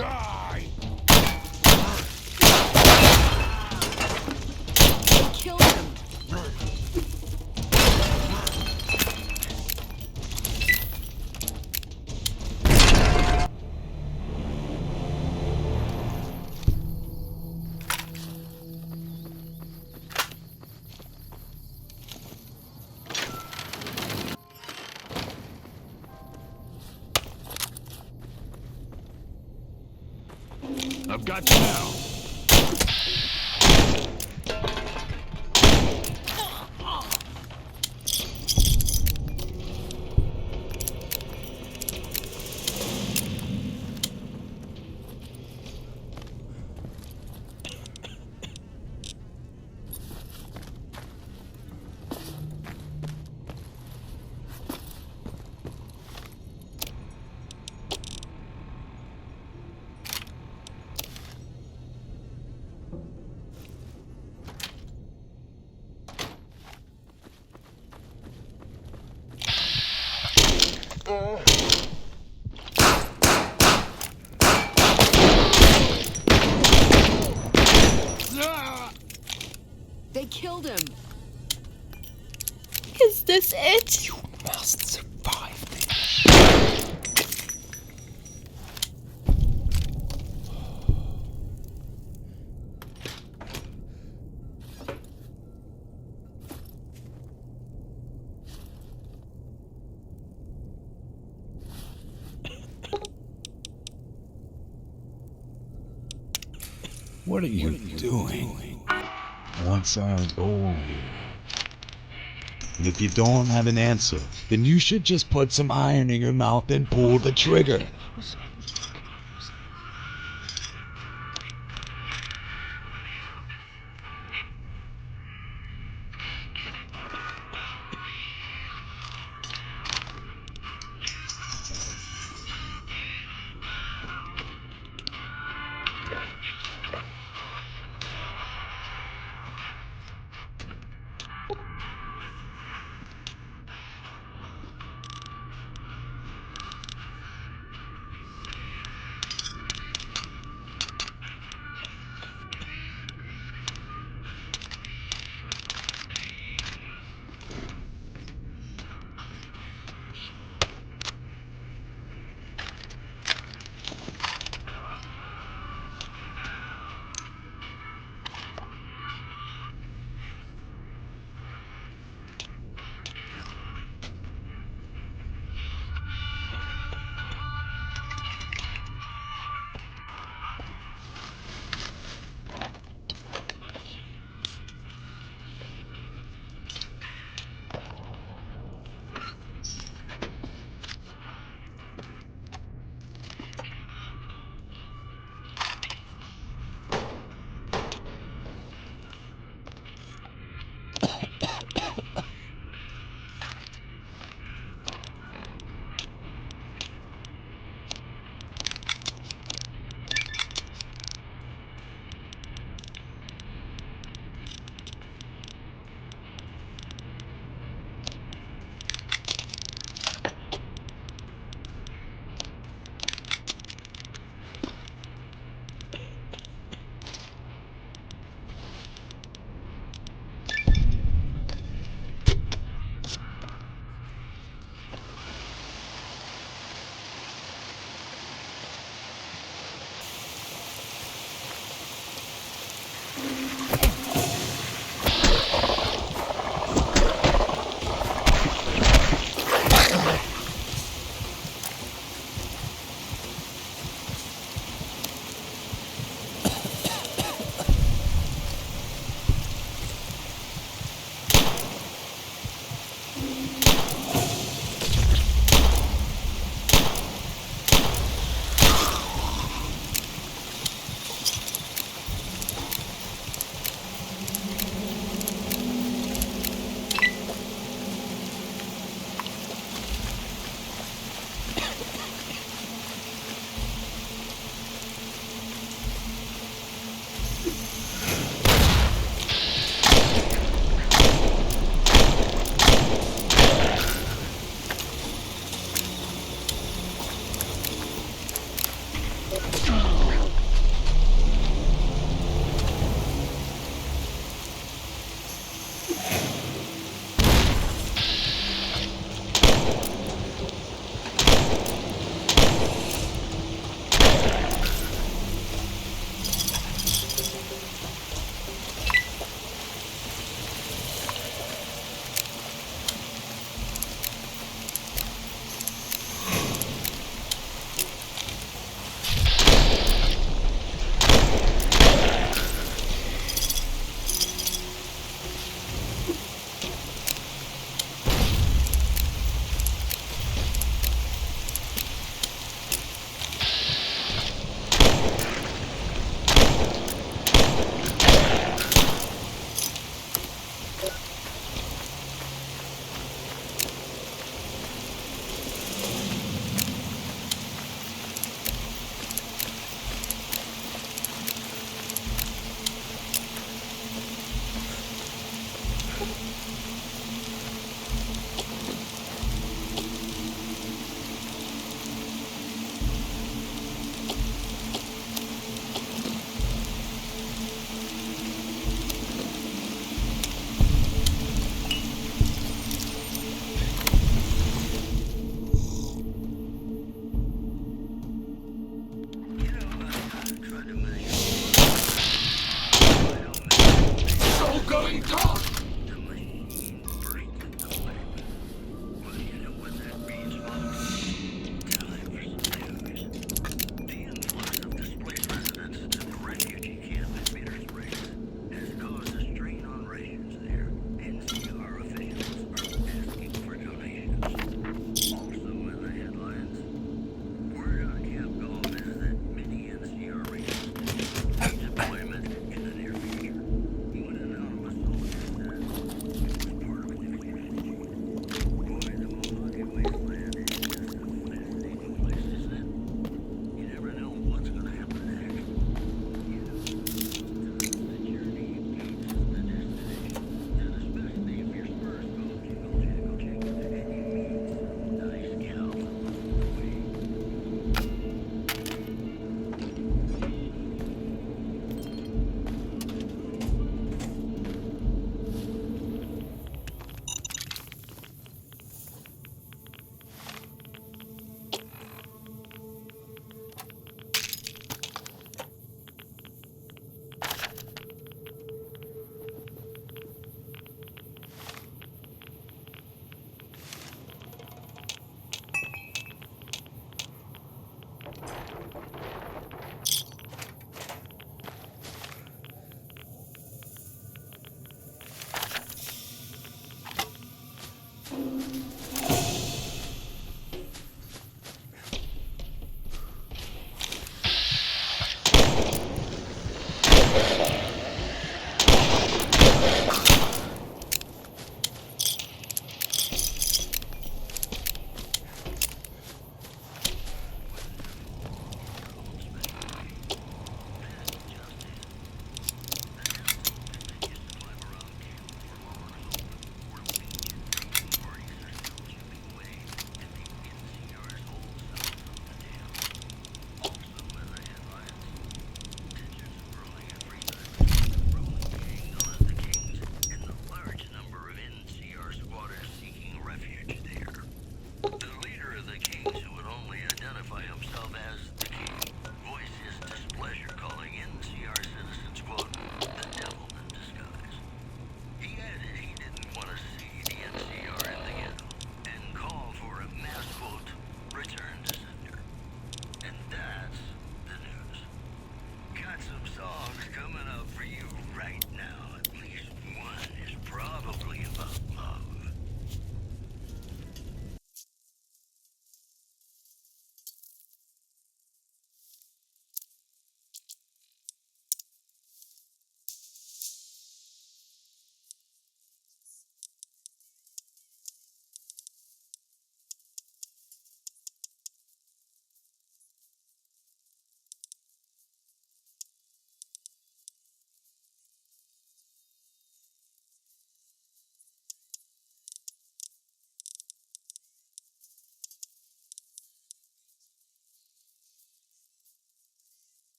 Die! Kill him. I've got you now. They killed him. Is this it? You must survive this. What are you doing? Once I'm old. And if you don't have an answer, then you should just put some iron in your mouth and pull the trigger.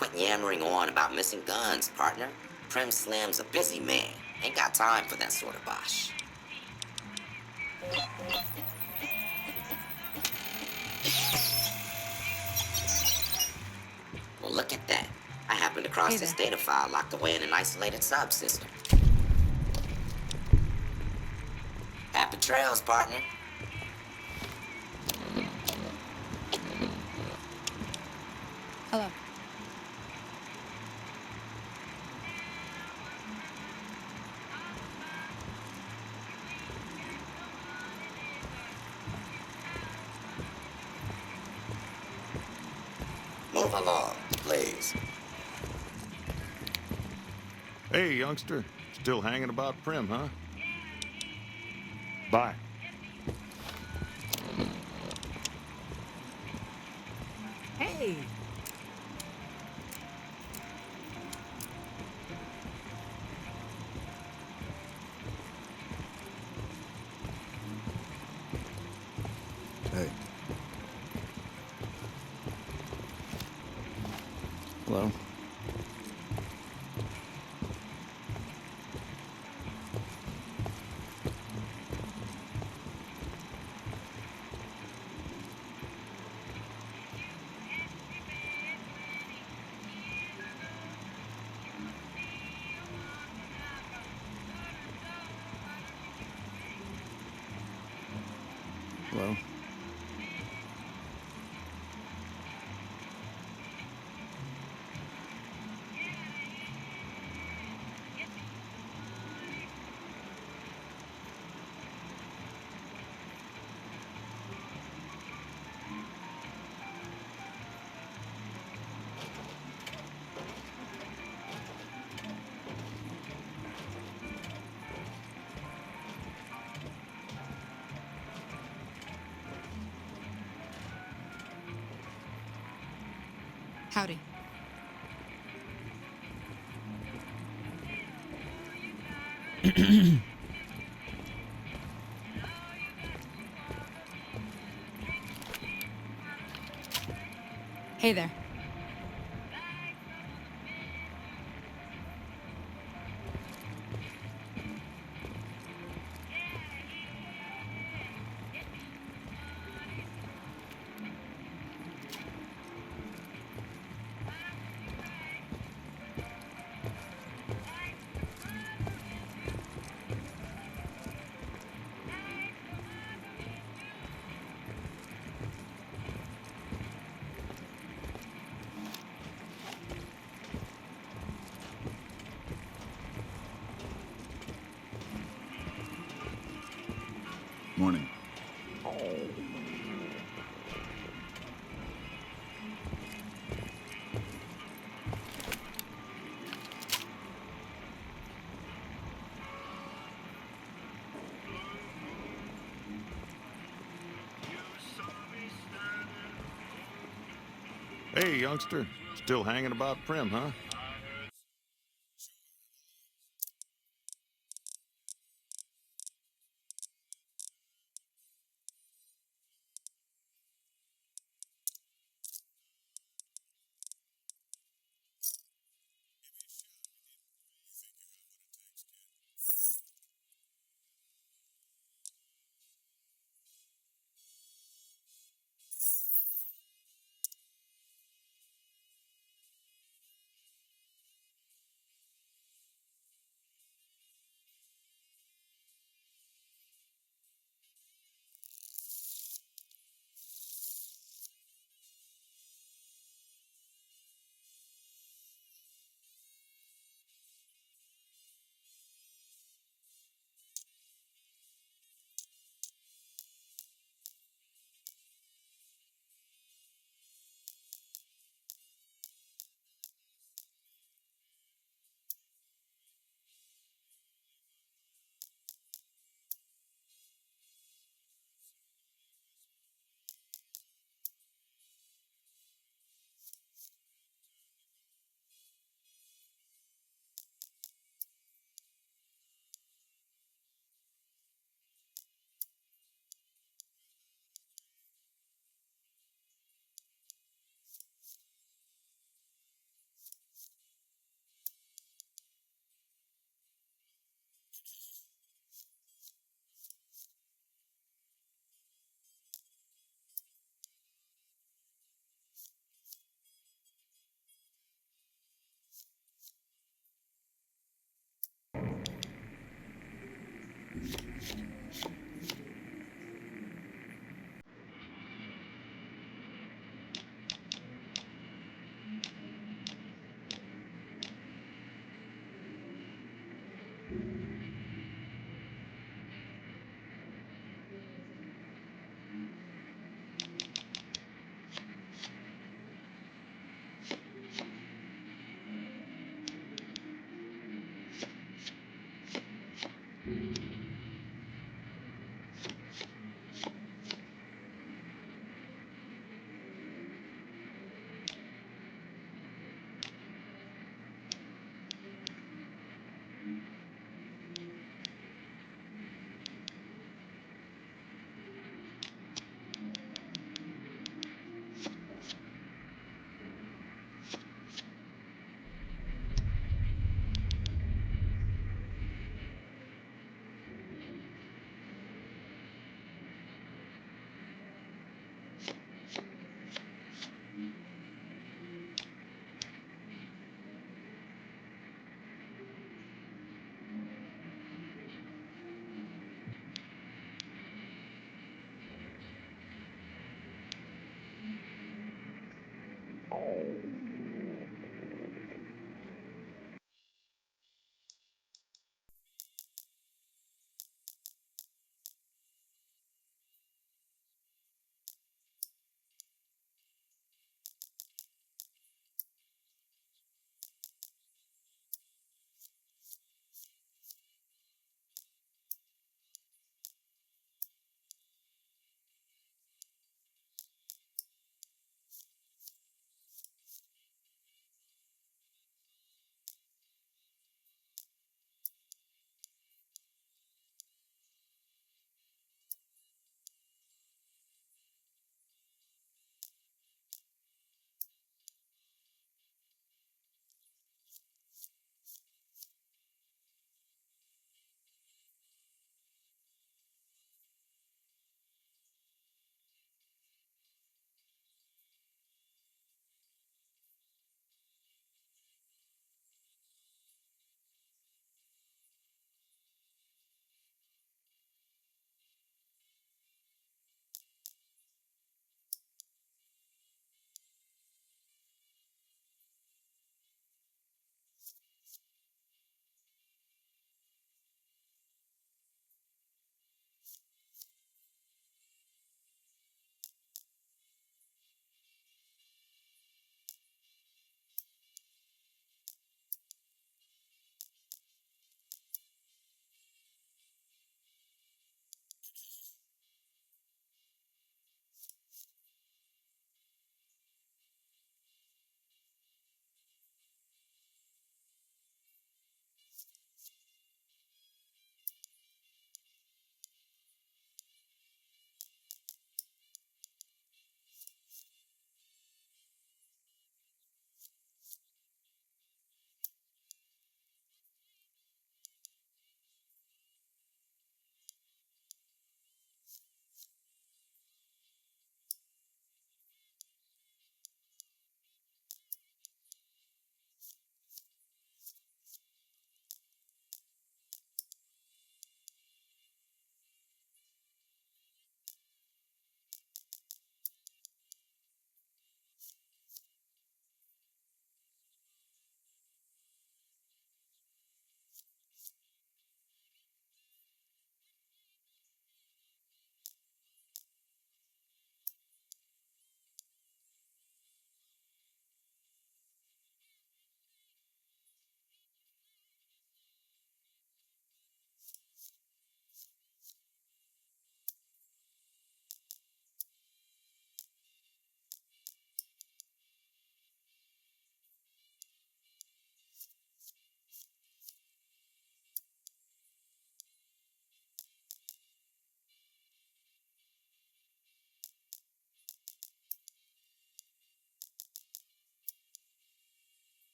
Quit yammering on about missing guns, partner. Prim Slam's a busy man. Ain't got time for that sort of bosh. Well, look at that. I happened across Hey this there. data file locked away in an isolated subsystem. Happy trails, partner. Hello. Move along, please. Hey, youngster. Still hanging about Prim, huh? Bye. Hey. Hey. Hello? Hello? Howdy. Hey there. Morning. Hey, youngster. Still hanging about Prim, huh?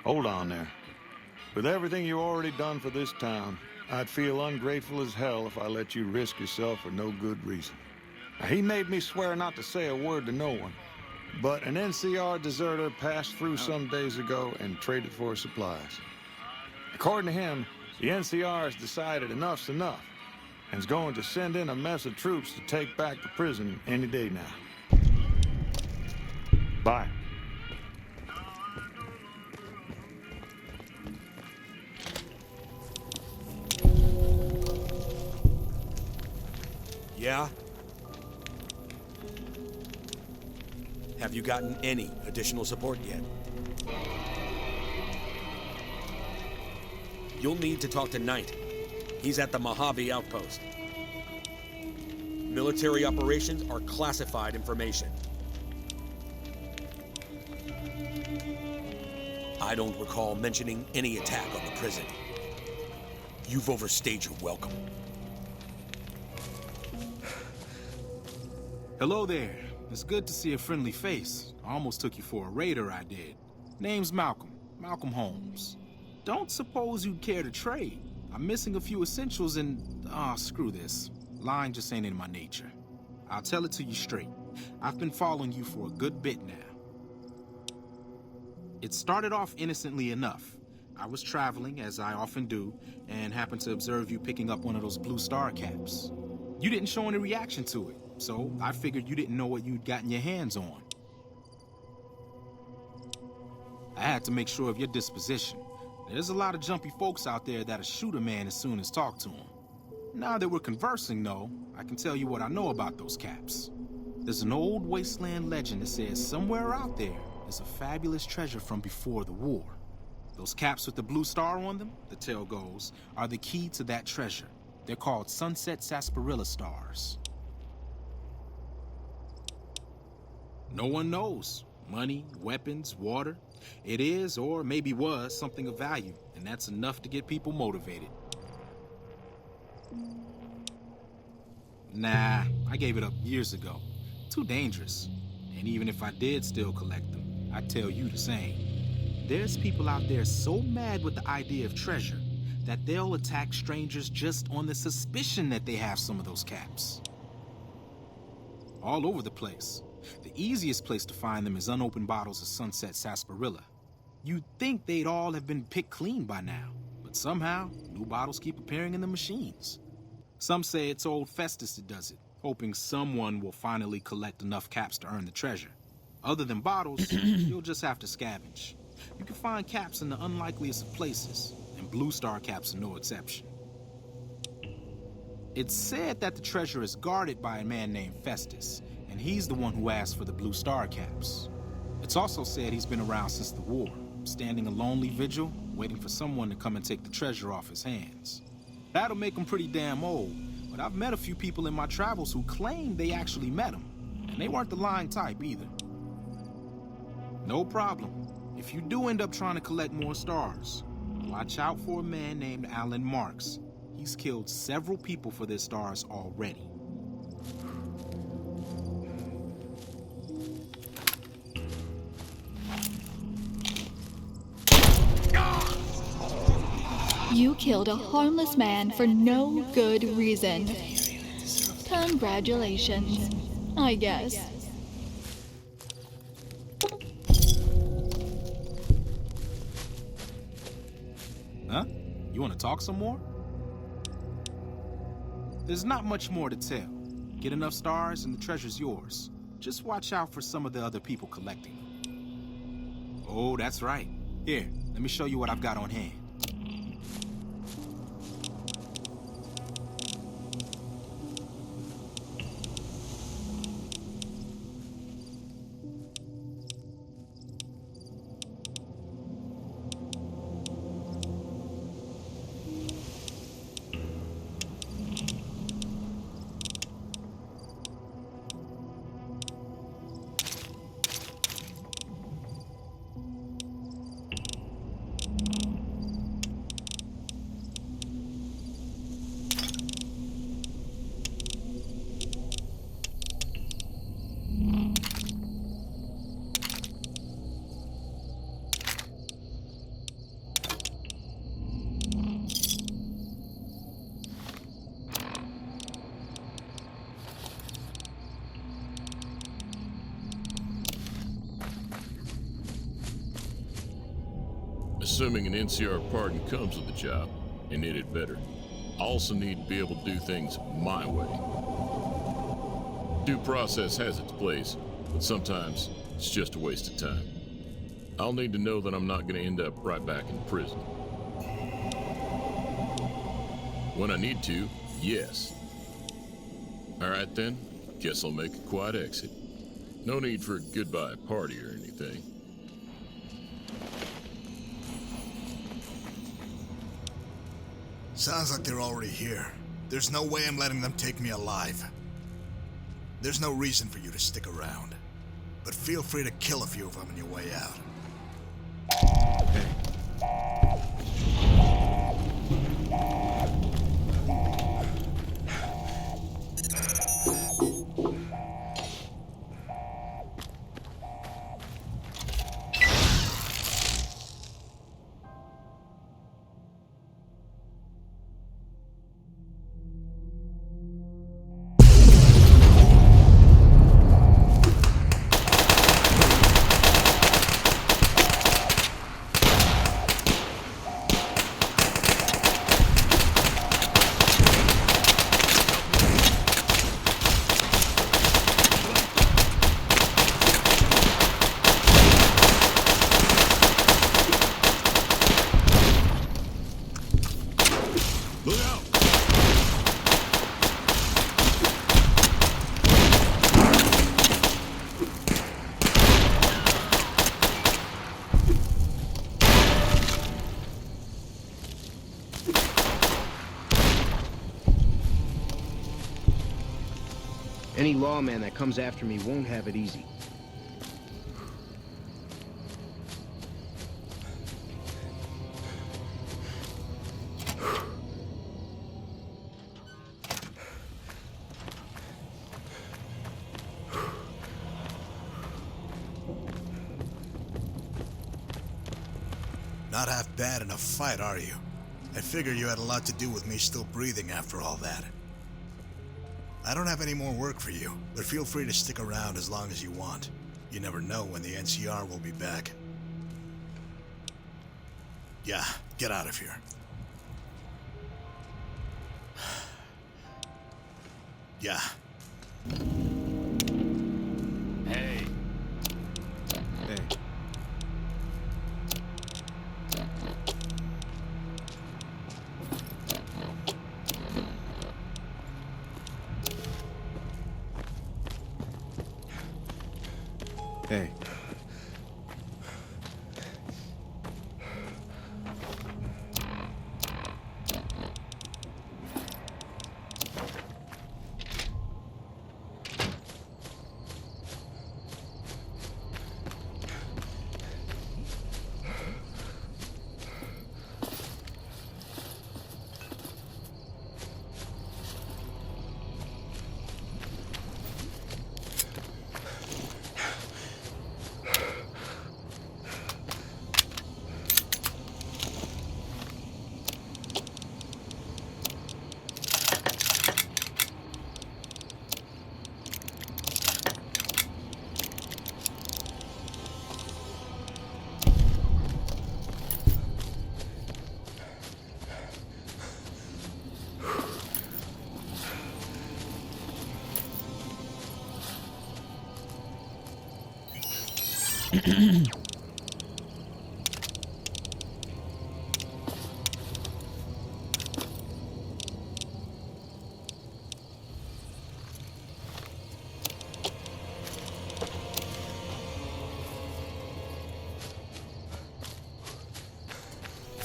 Hold on there. With everything you already done for this town, I'd feel ungrateful as hell if I let you risk yourself for no good reason. Now, he made me swear not to say a word to no one, but an NCR deserter passed through some days ago and traded for supplies. According to him, the NCR has decided enough's enough and is going to send in a mess of troops to take back the prison any day now. Bye. Yeah? Have you gotten any additional support yet? You'll need to talk to Knight. He's at the Mojave outpost. Military operations are classified information. I don't recall mentioning any attack on the prison. You've overstayed your welcome. Hello there. It's good to see a friendly face. I almost took you for a raider, I did. Name's Malkolm Holms. Don't suppose you'd care to trade. I'm missing a few essentials and... screw this. Lying just ain't in my nature. I'll tell it to you straight. I've been following you for a good bit now. It started off innocently enough. I was traveling, as I often do, and happened to observe you picking up one of those blue star caps. You didn't show any reaction to it, so I figured you didn't know what you'd gotten your hands on. I had to make sure of your disposition. There's a lot of jumpy folks out there that'll shoot a man as soon as talk to him. Now that we're conversing, though, I can tell you what I know about those caps. There's an old wasteland legend that says somewhere out there is a fabulous treasure from before the war. Those caps with the blue star on them, the tale goes, are the key to that treasure. They're called sunset sarsaparilla stars. No one knows. Money, weapons, water. It is, or maybe was, something of value, and that's enough to get people motivated. Nah, I gave it up years ago. Too dangerous. And even if I did still collect them, I'd tell you the same. There's people out there so mad with the idea of treasure that they'll attack strangers just on the suspicion that they have some of those caps. All over the place. The easiest place to find them is unopened bottles of sunset sarsaparilla. You'd think they'd all have been picked clean by now, but somehow, new bottles keep appearing in the machines. Some say it's old Festus that does it, hoping someone will finally collect enough caps to earn the treasure. Other than bottles, you'll just have to scavenge. You can find caps in the unlikeliest of places, and blue star caps are no exception. It's said that the treasure is guarded by a man named Festus, and he's the one who asked for the blue star caps. It's also said he's been around since the war, standing a lonely vigil, waiting for someone to come and take the treasure off his hands. That'll make him pretty damn old, but I've met a few people in my travels who claim they actually met him, and they weren't the lying type either. No problem. If you do end up trying to collect more stars, watch out for a man named Alan Marks. He's killed several people for their stars already. You killed a harmless man for no good reason. Congratulations, I guess. Huh? You want to talk some more? There's not much more to tell. Get enough stars and the treasure's yours. Just watch out for some of the other people collecting them. Oh, that's right. Here, let me show you what I've got on hand. assuming an NCR pardon comes with the job, and it had better. I also need to be able to do things my way. Due process has its place, but sometimes it's just a waste of time. I'll need to know that I'm not going to end up right back in prison. When I need to, yes. All right then, guess I'll make a quiet exit. No need for a goodbye party or anything. Sounds like they're already here. There's no way I'm letting them take me alive. There's no reason for you to stick around. But feel free to kill a few of them on your way out. Any lawman that comes after me won't have it easy. Not half bad in a fight, are you? I figure you had a lot to do with me still breathing after all that. I don't have any more work for you, but feel free to stick around as long as you want. You never know when the NCR will be back. Yeah, get out of here. Yeah. Hey. Hey. Hey.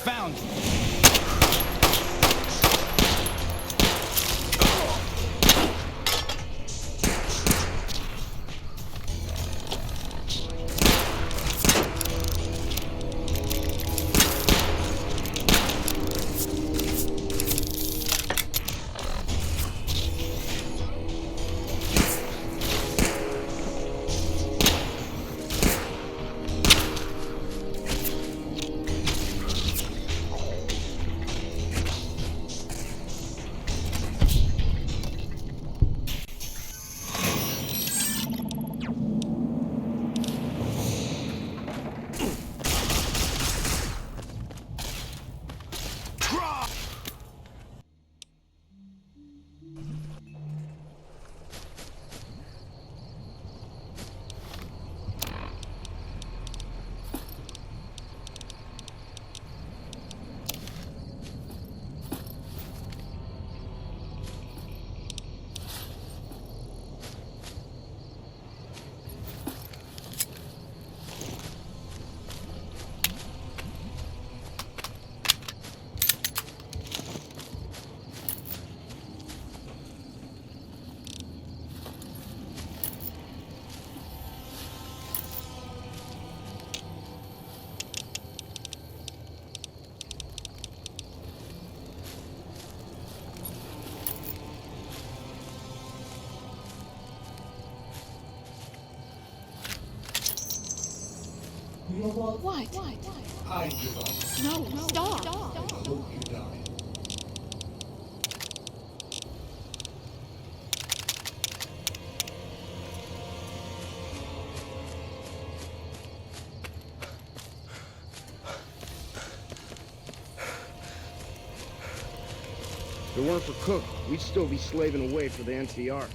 Found you. What? I give up. No, stop. I hope you die. If it weren't for Cook, we'd still be slaving away for the NCR.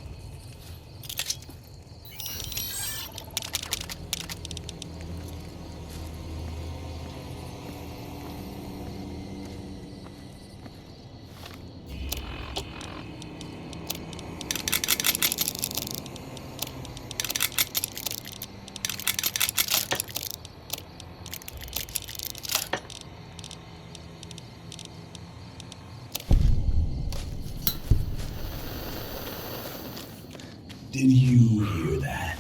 Did you hear that?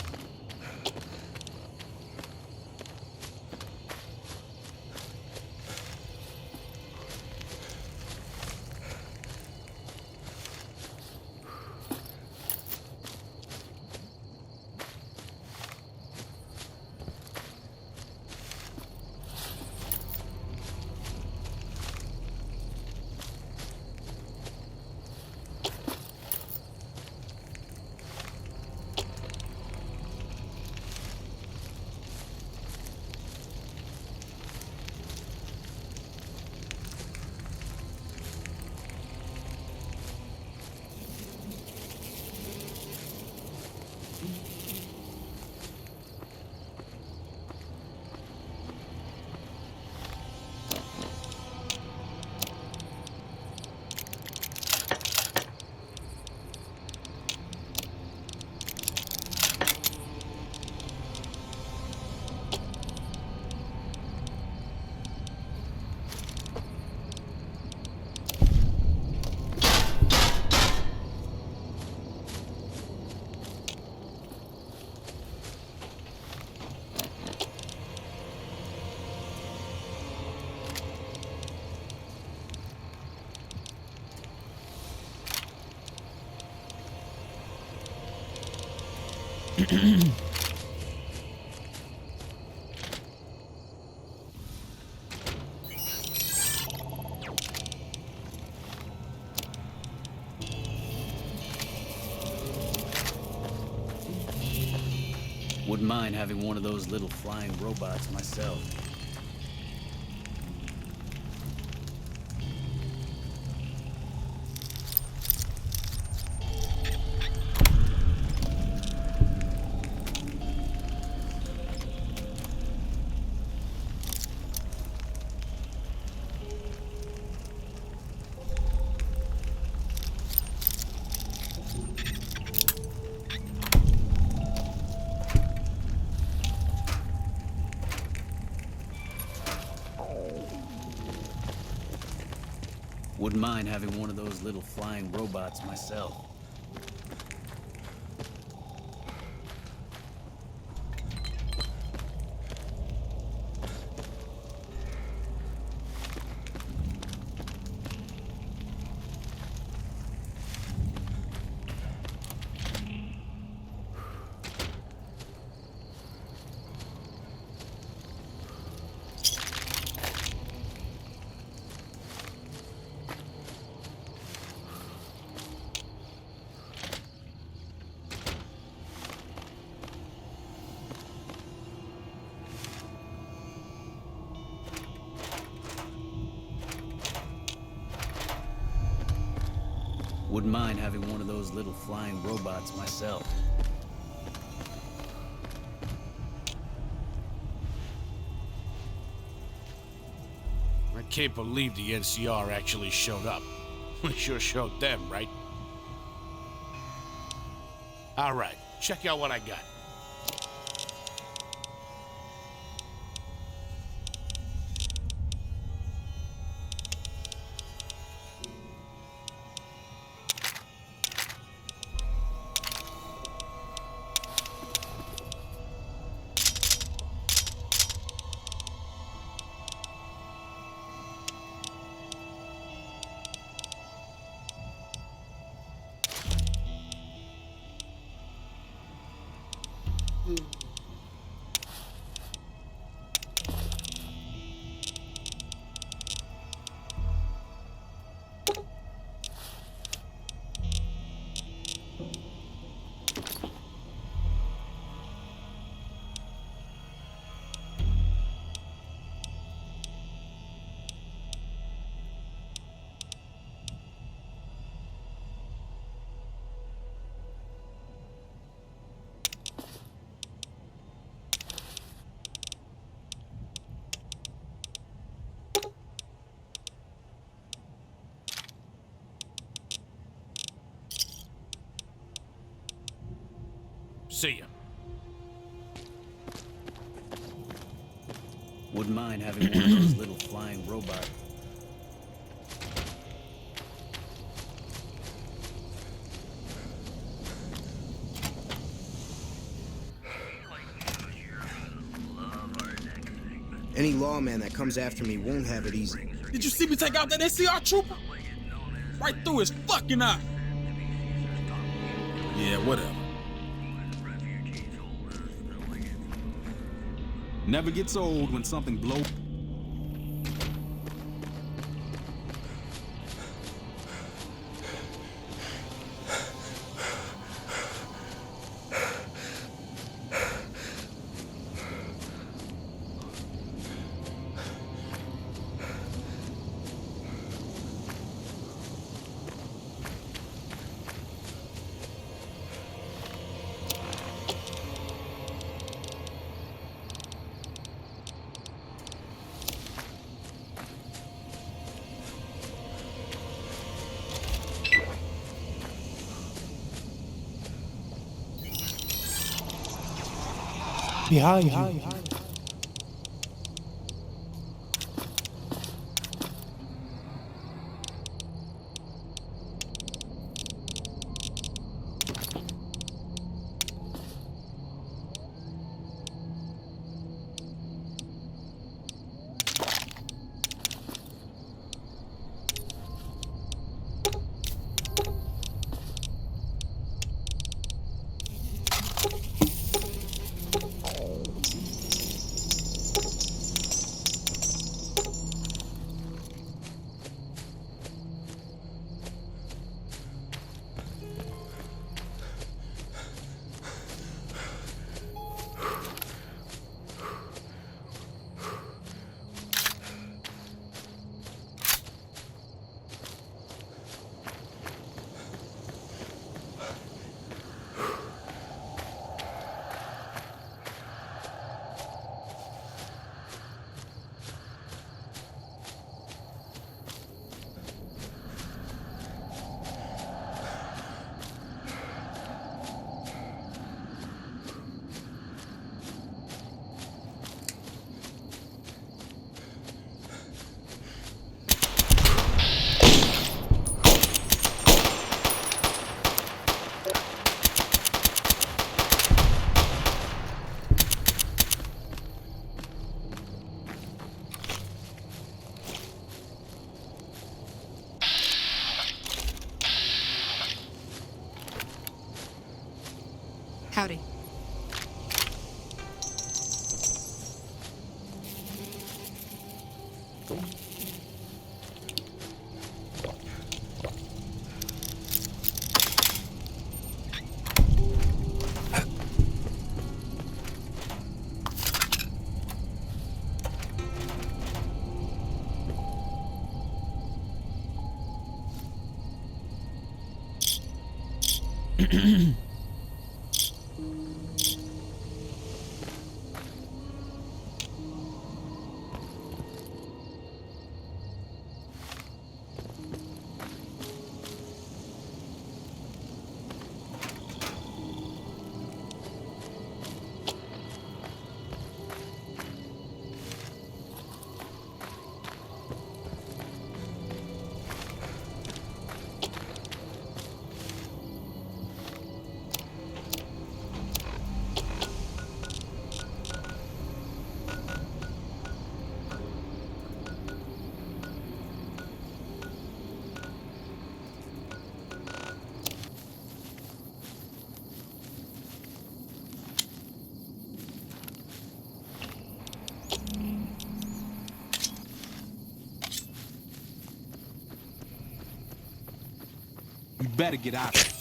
Wouldn't mind having one of those little flying robots myself. Wouldn't mind having one of those little flying robots myself. Wouldn't mind having one of those little flying robots myself. I can't believe the NCR actually showed up. We sure showed them, right? All right, check out what I got. See ya. Wouldn't mind having one of those little flying robots. Any lawman that comes after me won't have it easy. Did you see me take out that NCR trooper? Right through his fucking eye. Yeah, whatever. Never gets old when something blows. Behind you. Howdy. You better get out of here.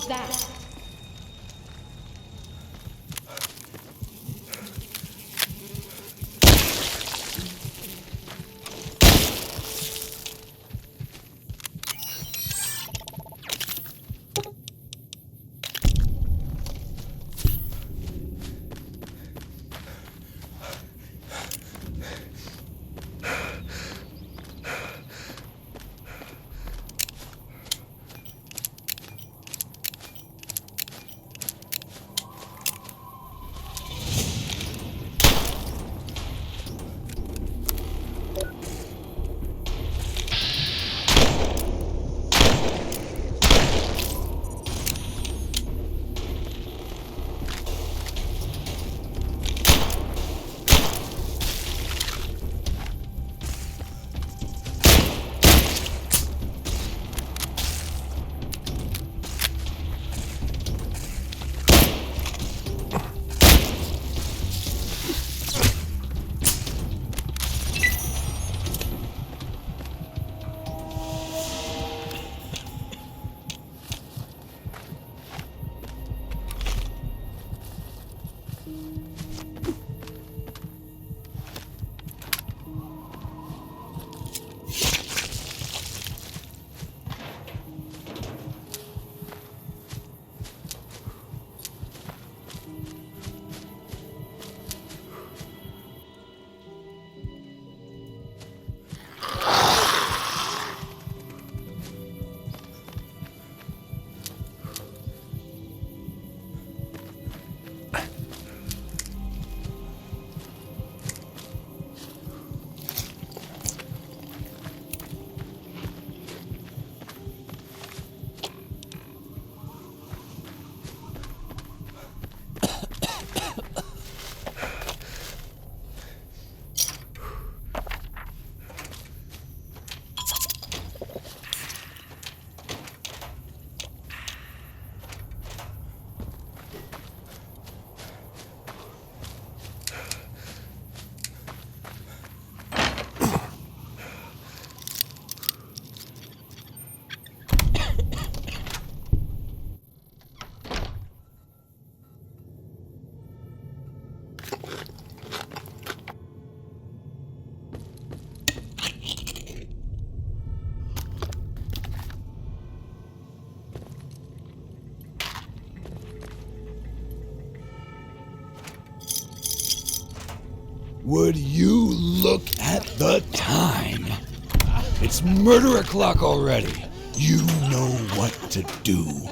that? Would you look at the time? It's murder o'clock already. You know what to do.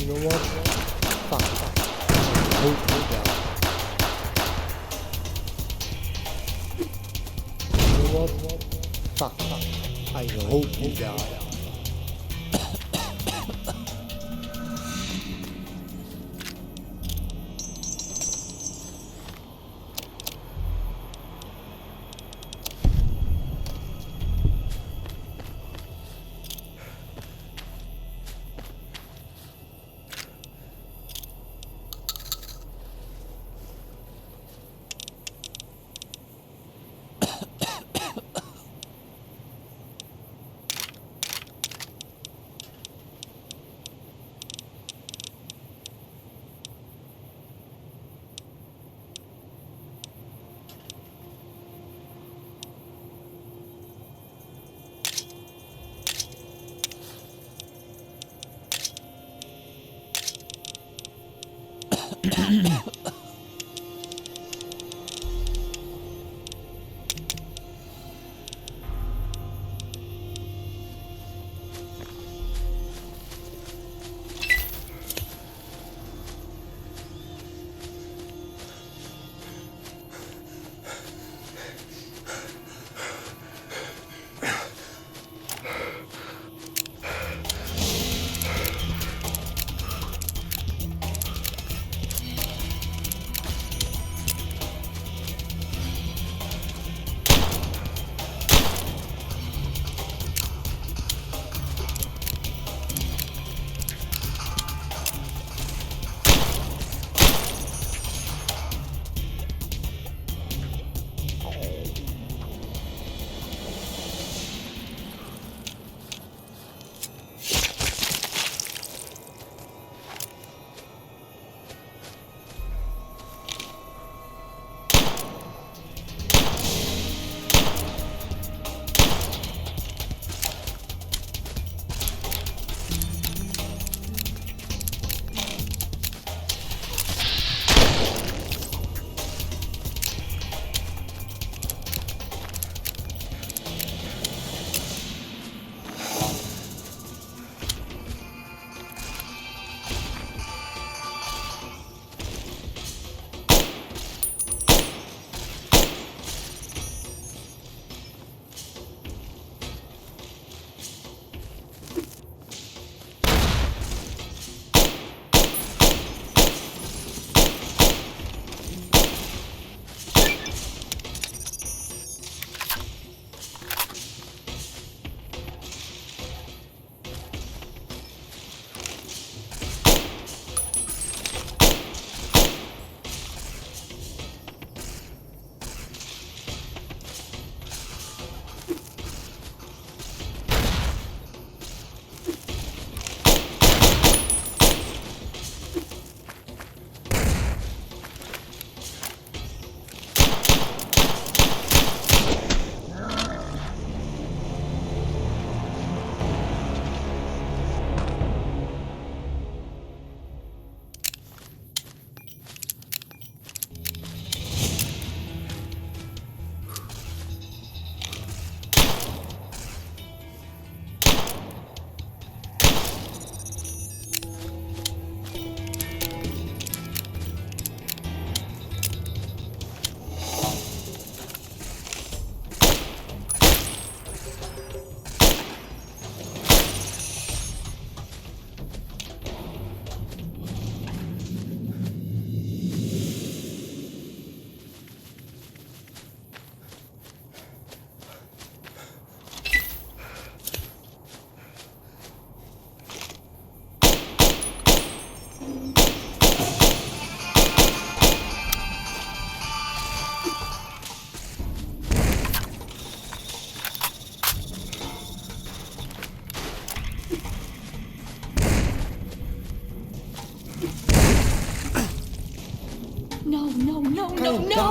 You know what? Fuck. Hold down. You know what? Fuck. I hope you die.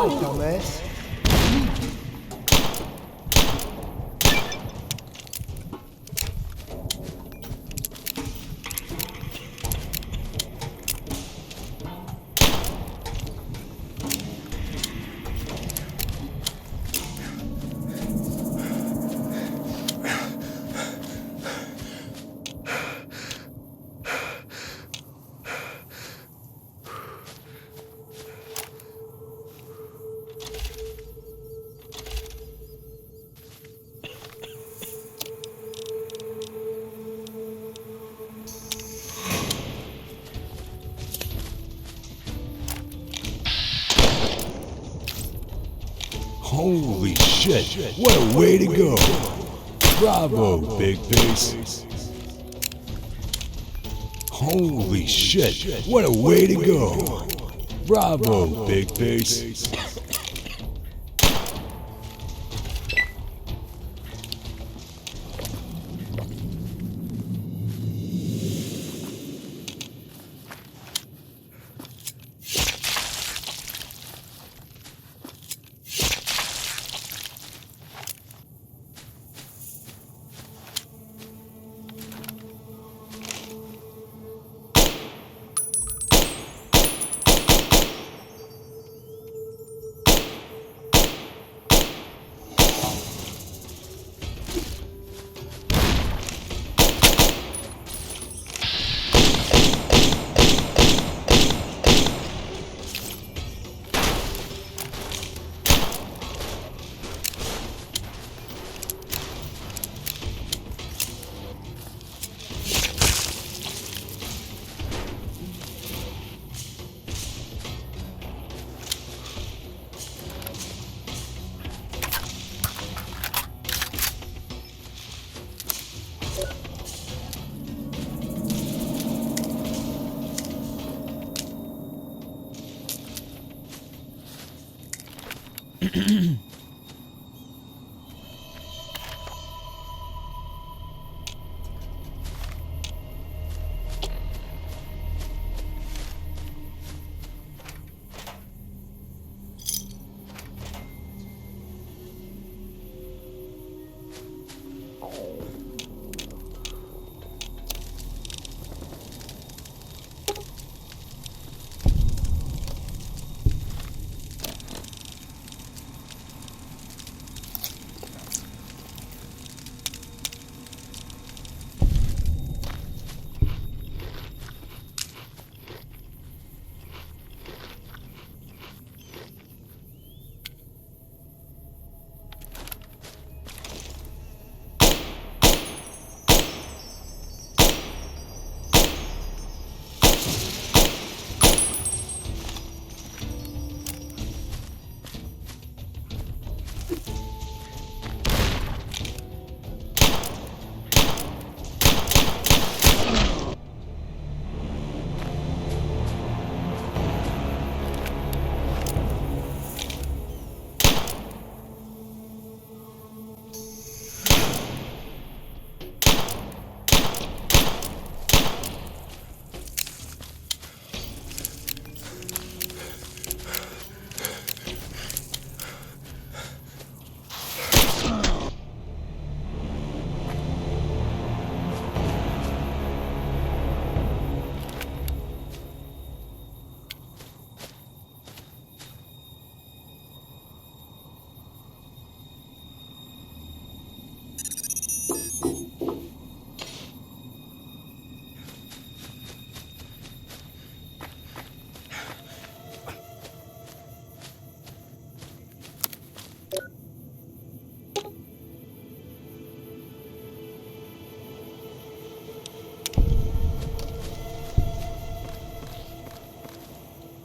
die, dumbass. Holy shit, what a way to go. Bravo, big face. Holy shit, what a way to go. Bravo, big face.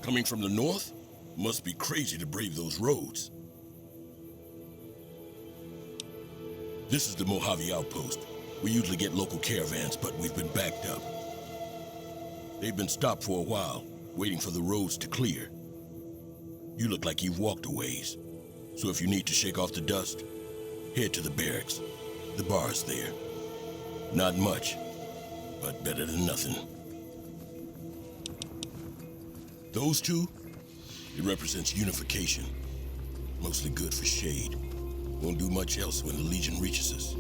Coming from the north? Must be crazy to brave those roads. This is the Mojave outpost. We usually get local caravans, but we've been backed up. They've been stopped for a while, waiting for the roads to clear. You look like you've walked a ways. So if you need to shake off the dust, head to the barracks. The bar's there. Not much, but better than nothing. Those two, it represents unification, Mostly good for shade. Won't do much else when the Legion reaches us.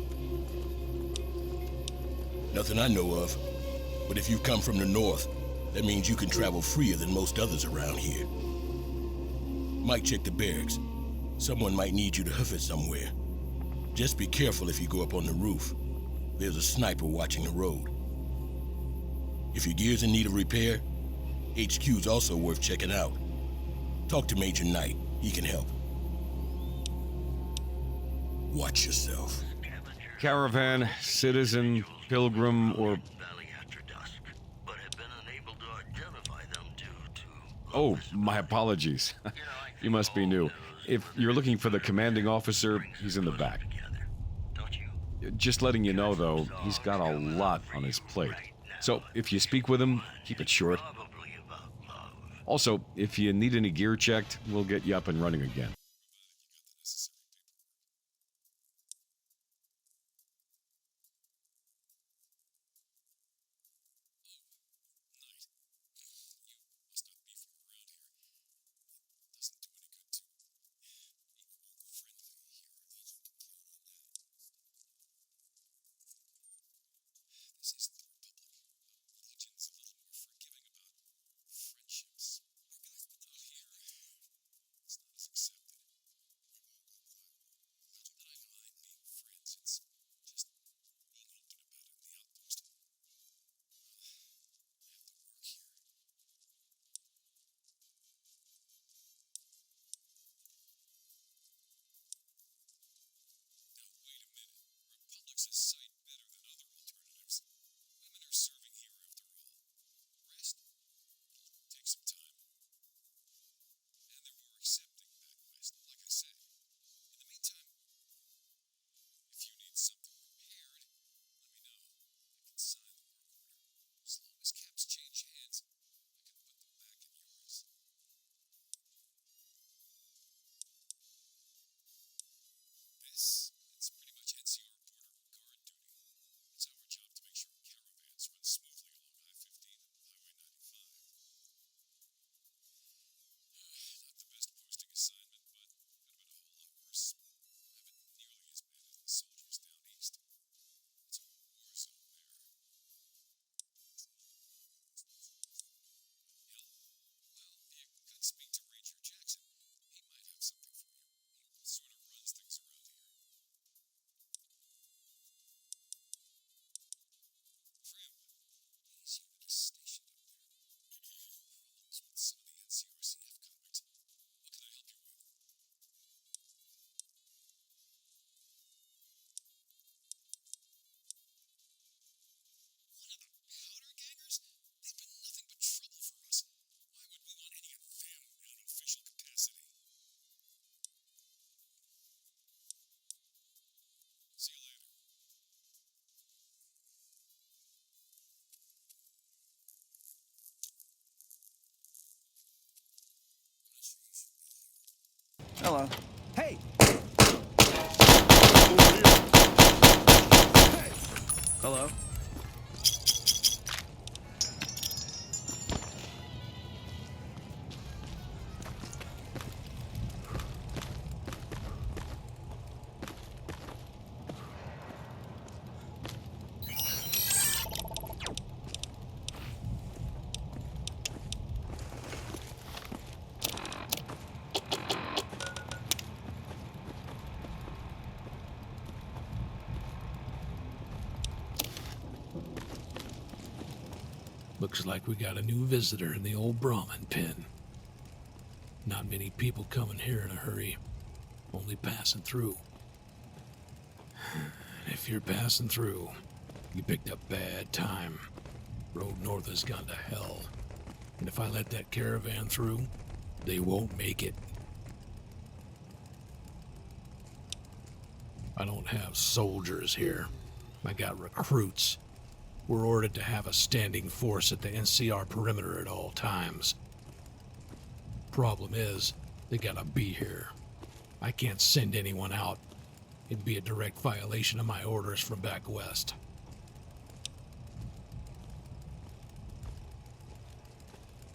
Nothing I know of, but if you come from the north, that means you can travel freer than most others around here. Might check the barracks. Someone might need you to hoof it somewhere. Just be careful if you go up on the roof. There's a sniper watching the road. If your gear's in need of repair, HQ's also worth checking out. Talk to Major Knight. He can help. Watch yourself. Caravan, citizen, pilgrim, or... Oh, my apologies. You must be new. If you're looking for the commanding officer, he's in the back. Just letting you know, though, he's got a lot on his plate. So, if you speak with him, keep it short. Also, if you need any gear checked, we'll get you up and running again. Hello. Hey! Hello. Looks like we got a new visitor in the old Brahmin pen. Not many people coming here in a hurry, only passing through. If you're passing through, you picked a bad time. Road north has gone to hell. And if I let that caravan through, they won't make it. I don't have soldiers here. I got recruits. We're ordered to have a standing force at the NCR perimeter at all times. Problem is, they gotta be here. I can't send anyone out. It'd be a direct violation of my orders from back west.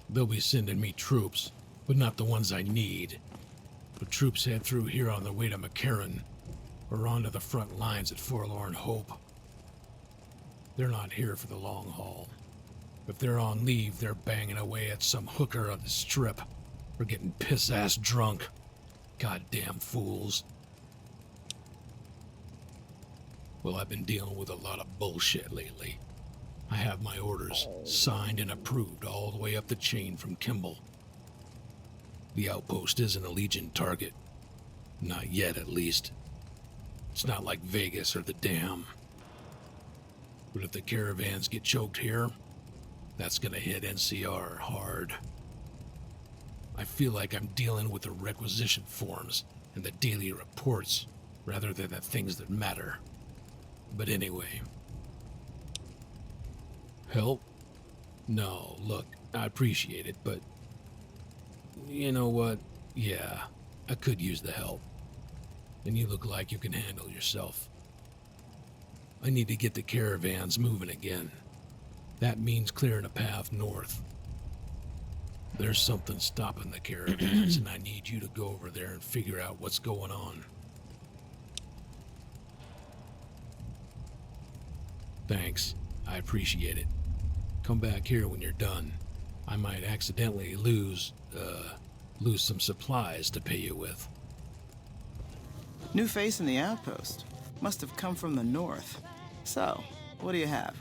They'll be sending me troops, but not the ones I need. The troops head through here on their way to McCarran, or onto the front lines at Forlorn Hope. They're not here for the long haul. If they're on leave, they're banging away at some hooker on the strip, or getting piss-ass drunk. Goddamn fools. Well, I've been dealing with a lot of bullshit lately. I have my orders signed and approved all the way up the chain from Kimball. The outpost isn't a Legion target. Not yet, at least. It's not like Vegas or the Dam. But if the caravans get choked here, that's gonna hit NCR hard. I feel like I'm dealing with the requisition forms and the daily reports rather than the things that matter. But anyway. Help? No, look, I appreciate it, but you know what? Yeah, I could use the help. And you look like you can handle yourself. I need to get the caravans moving again. That means clearing a path north. There's something stopping the caravans, and I need you to go over there and figure out what's going on. Thanks. I appreciate it. Come back here when you're done. I might accidentally lose some supplies to pay you with. New face in the outpost. Must have come from the north. So, what do you have?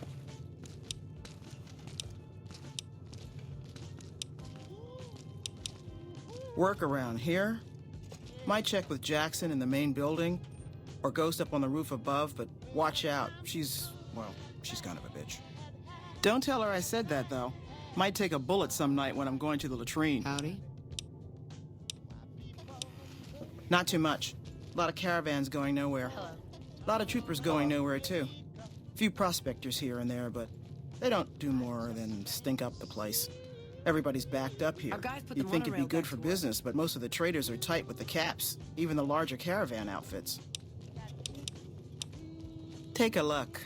Work around here? Might check with Jackson in the main building, or Ghost up on the roof above, but watch out. She's kind of a bitch. Don't tell her I said that, though. Might take a bullet some night when I'm going to the latrine. Howdy. Not too much. A lot of caravans going nowhere. Hello. A lot of troopers going nowhere, too. Few prospectors here and there, but they don't do more than stink up the place. Everybody's backed up here. Our guys put You'd the think it'd be monorail good back for to work. business, but most of the traders are tight with the caps, even the larger caravan outfits. Take a look.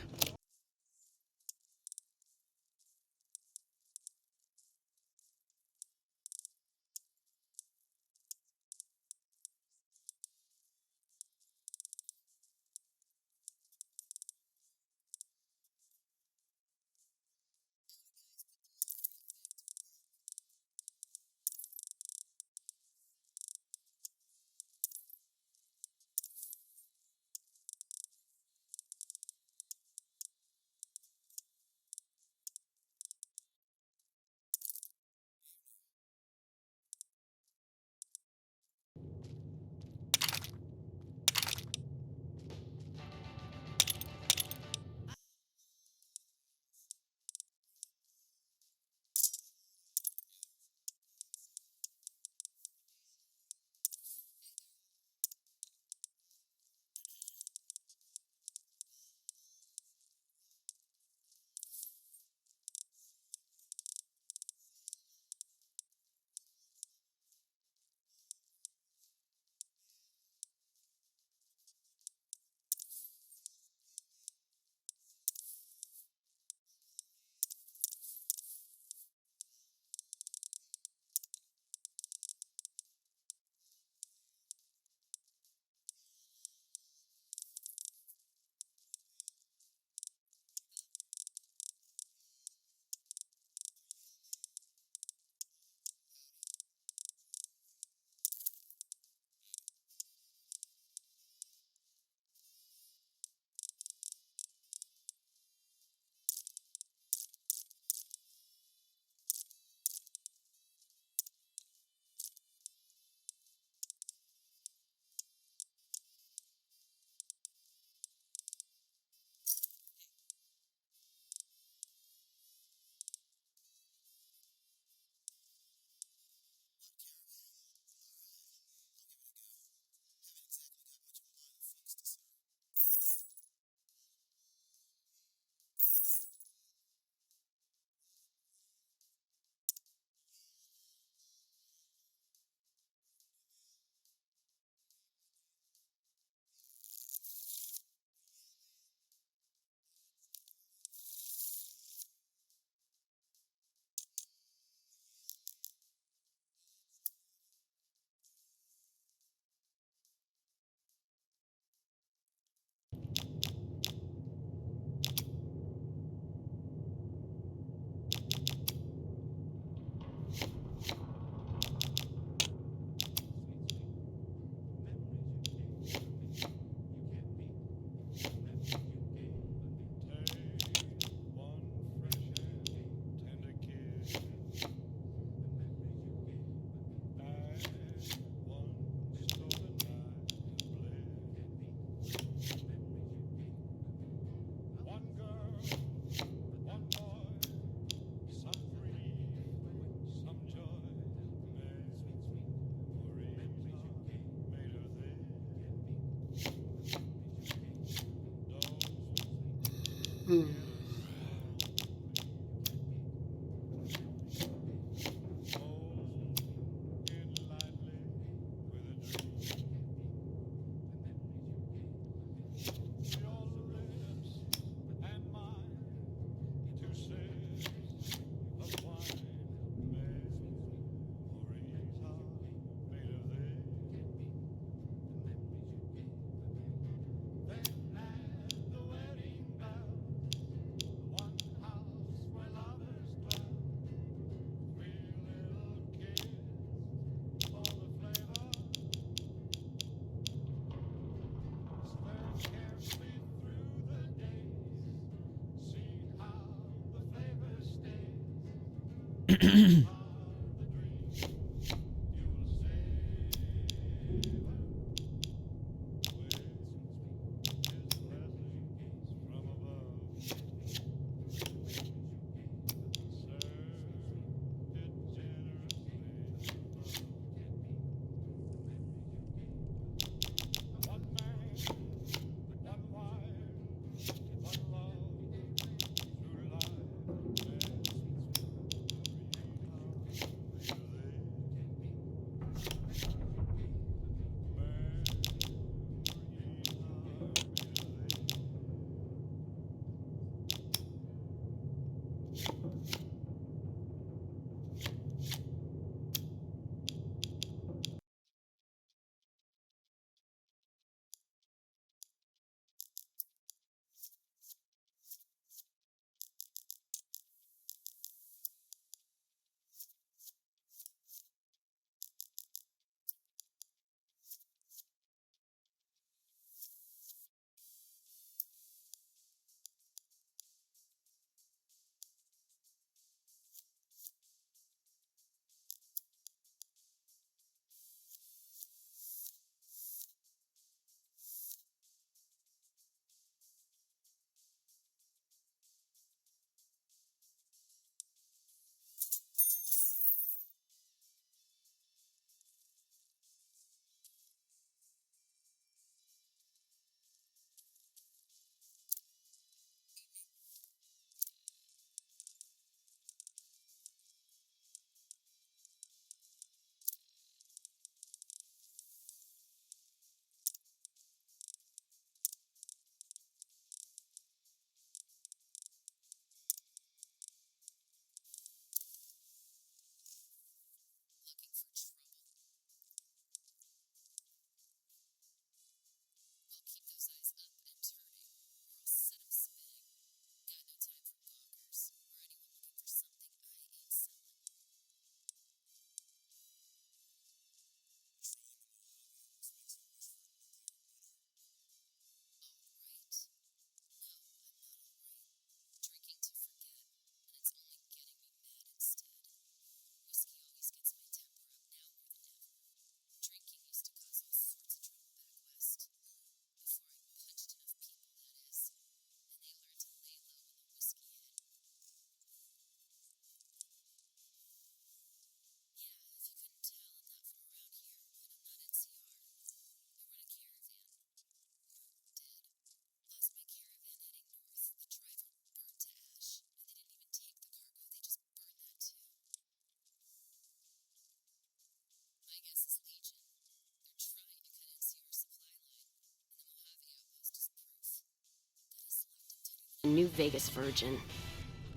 New Vegas virgin.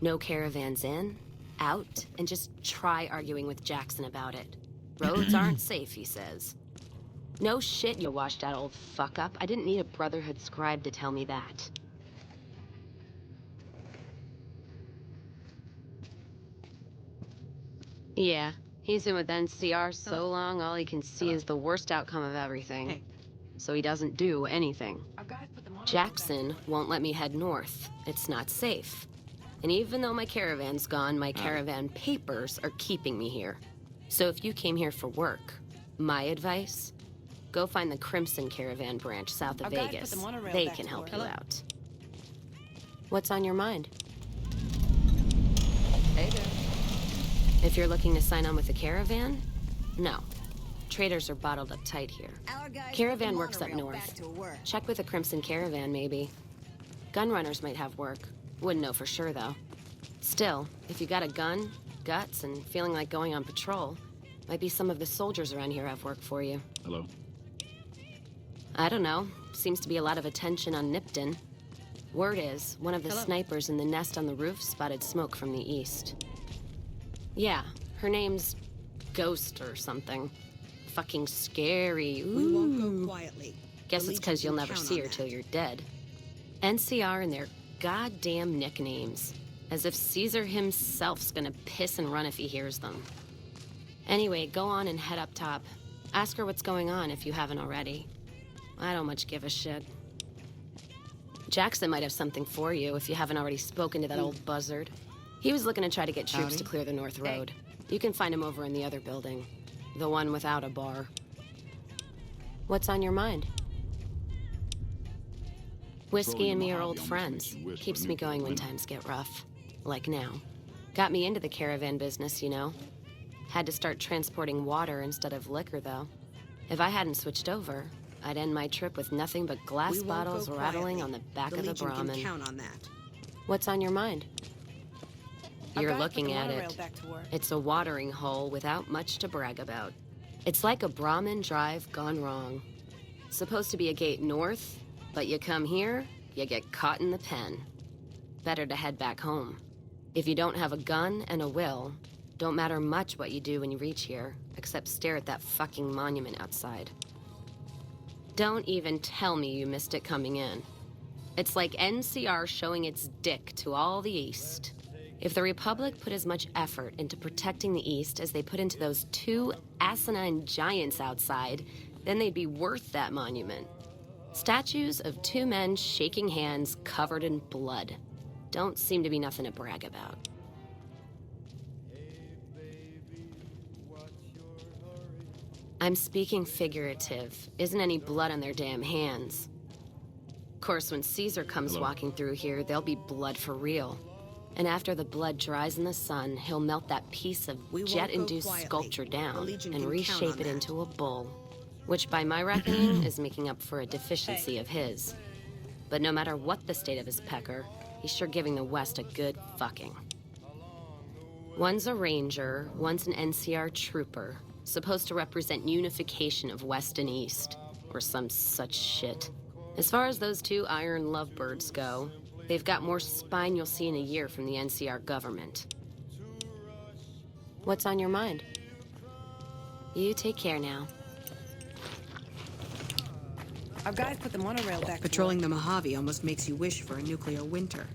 No caravans in, out, and just try arguing with Jackson about it. Roads aren't safe, he says. No shit, you washed out old fuck up. I didn't need a Brotherhood scribe to tell me that. Yeah, he's been with NCR so long, all he can see is the worst outcome of everything. So he doesn't do anything. Jackson won't let me head north. It's not safe. And even though my caravan's gone, my caravan papers are keeping me here. So if you came here for work, my advice, go find the Crimson Caravan branch south of Vegas. They can help you out. What's on your mind? Hey there. If you're looking to sign on with the caravan, no. Traders are bottled up tight here. Caravan works up north. Check with the Crimson Caravan, maybe. Gun runners might have work. Wouldn't know for sure, though. Still, if you got a gun, guts, and feeling like going on patrol, might be some of the soldiers around here have work for you. Hello? I don't know. Seems to be a lot of attention on Nipton. Word is, one of the snipers in the nest on the roof spotted smoke from the east. Yeah, her name's Ghost or something. Fucking scary. Ooh. We won't go quietly. Guess it's because you'll never see her till you're dead. NCR and their goddamn nicknames. As if Caesar himself's gonna piss and run if he hears them. Anyway, go on and head up top. Ask her what's going on if you haven't already. I don't much give a shit. Jackson might have something for you if you haven't already spoken to that old buzzard. He was looking to try to get troops to clear the North Road. You can find him over in the other building. The one without a bar. What's on your mind? Whiskey and me are old friends. Keeps me going when times get rough. Like now. Got me into the caravan business, you know. Had to start transporting water instead of liquor, though. If I hadn't switched over, I'd end my trip with nothing but glass bottles rattling on the back of the Brahmin. Can count on that. What's on your mind? You're looking at it. It's a watering hole without much to brag about. It's like a Brahmin drive gone wrong. Supposed to be a gate north, but you come here, you get caught in the pen. Better to head back home. If you don't have a gun and a will, don't matter much what you do when you reach here, except stare at that fucking monument outside. Don't even tell me you missed it coming in. It's like NCR showing its dick to all the East. If the Republic put as much effort into protecting the East as they put into those two asinine giants outside, then they'd be worth that monument. Statues of two men shaking hands covered in blood. Don't seem to be nothing to brag about. I'm speaking figurative. Isn't any blood on their damn hands. Of course, when Caesar comes walking through here, there'll be blood for real. And after the blood dries in the sun, he'll melt that piece of jet-induced sculpture down and reshape it into a bull. Which, by my reckoning, is making up for a deficiency of his. But no matter what the state of his pecker, he's sure giving the West a good fucking. One's a ranger, one's an NCR trooper, supposed to represent unification of West and East, or some such shit. As far as those two iron lovebirds go, they've got more spine you'll see in a year from the NCR government. What's on your mind? You take care now. Our guys put the monorail back. Patrolling the Mojave almost makes you wish for a nuclear winter.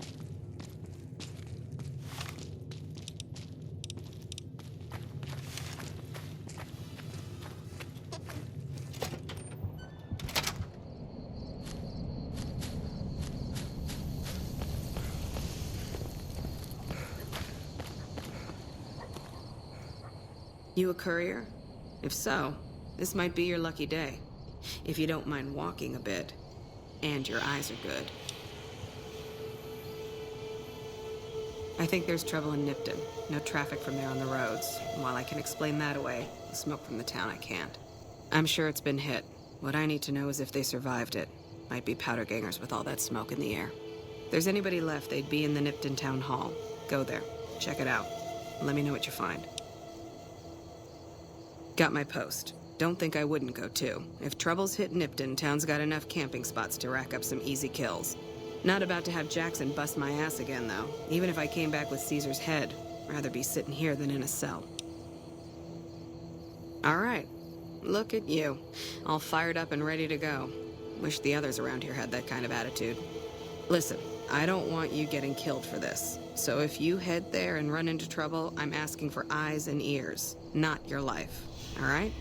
You a courier? If so, this might be your lucky day. If you don't mind walking a bit, and your eyes are good. I think there's trouble in Nipton. No traffic from there on the roads. And while I can explain that away, the smoke from the town I can't. I'm sure it's been hit. What I need to know is if they survived it. Might be powder gangers with all that smoke in the air. If there's anybody left, they'd be in the Nipton Town Hall. Go there. Check it out. Let me know what you find. Got my post. Don't think I wouldn't go too. If trouble's hit Nipton, town's got enough camping spots to rack up some easy kills. Not about to have Jackson bust my ass again, though. Even if I came back with Caesar's head, rather be sitting here than in a cell. All right. Look at you. All fired up and ready to go. Wish the others around here had that kind of attitude. Listen, I don't want you getting killed for this. So if you head there and run into trouble, I'm asking for eyes and ears, not your life. All right?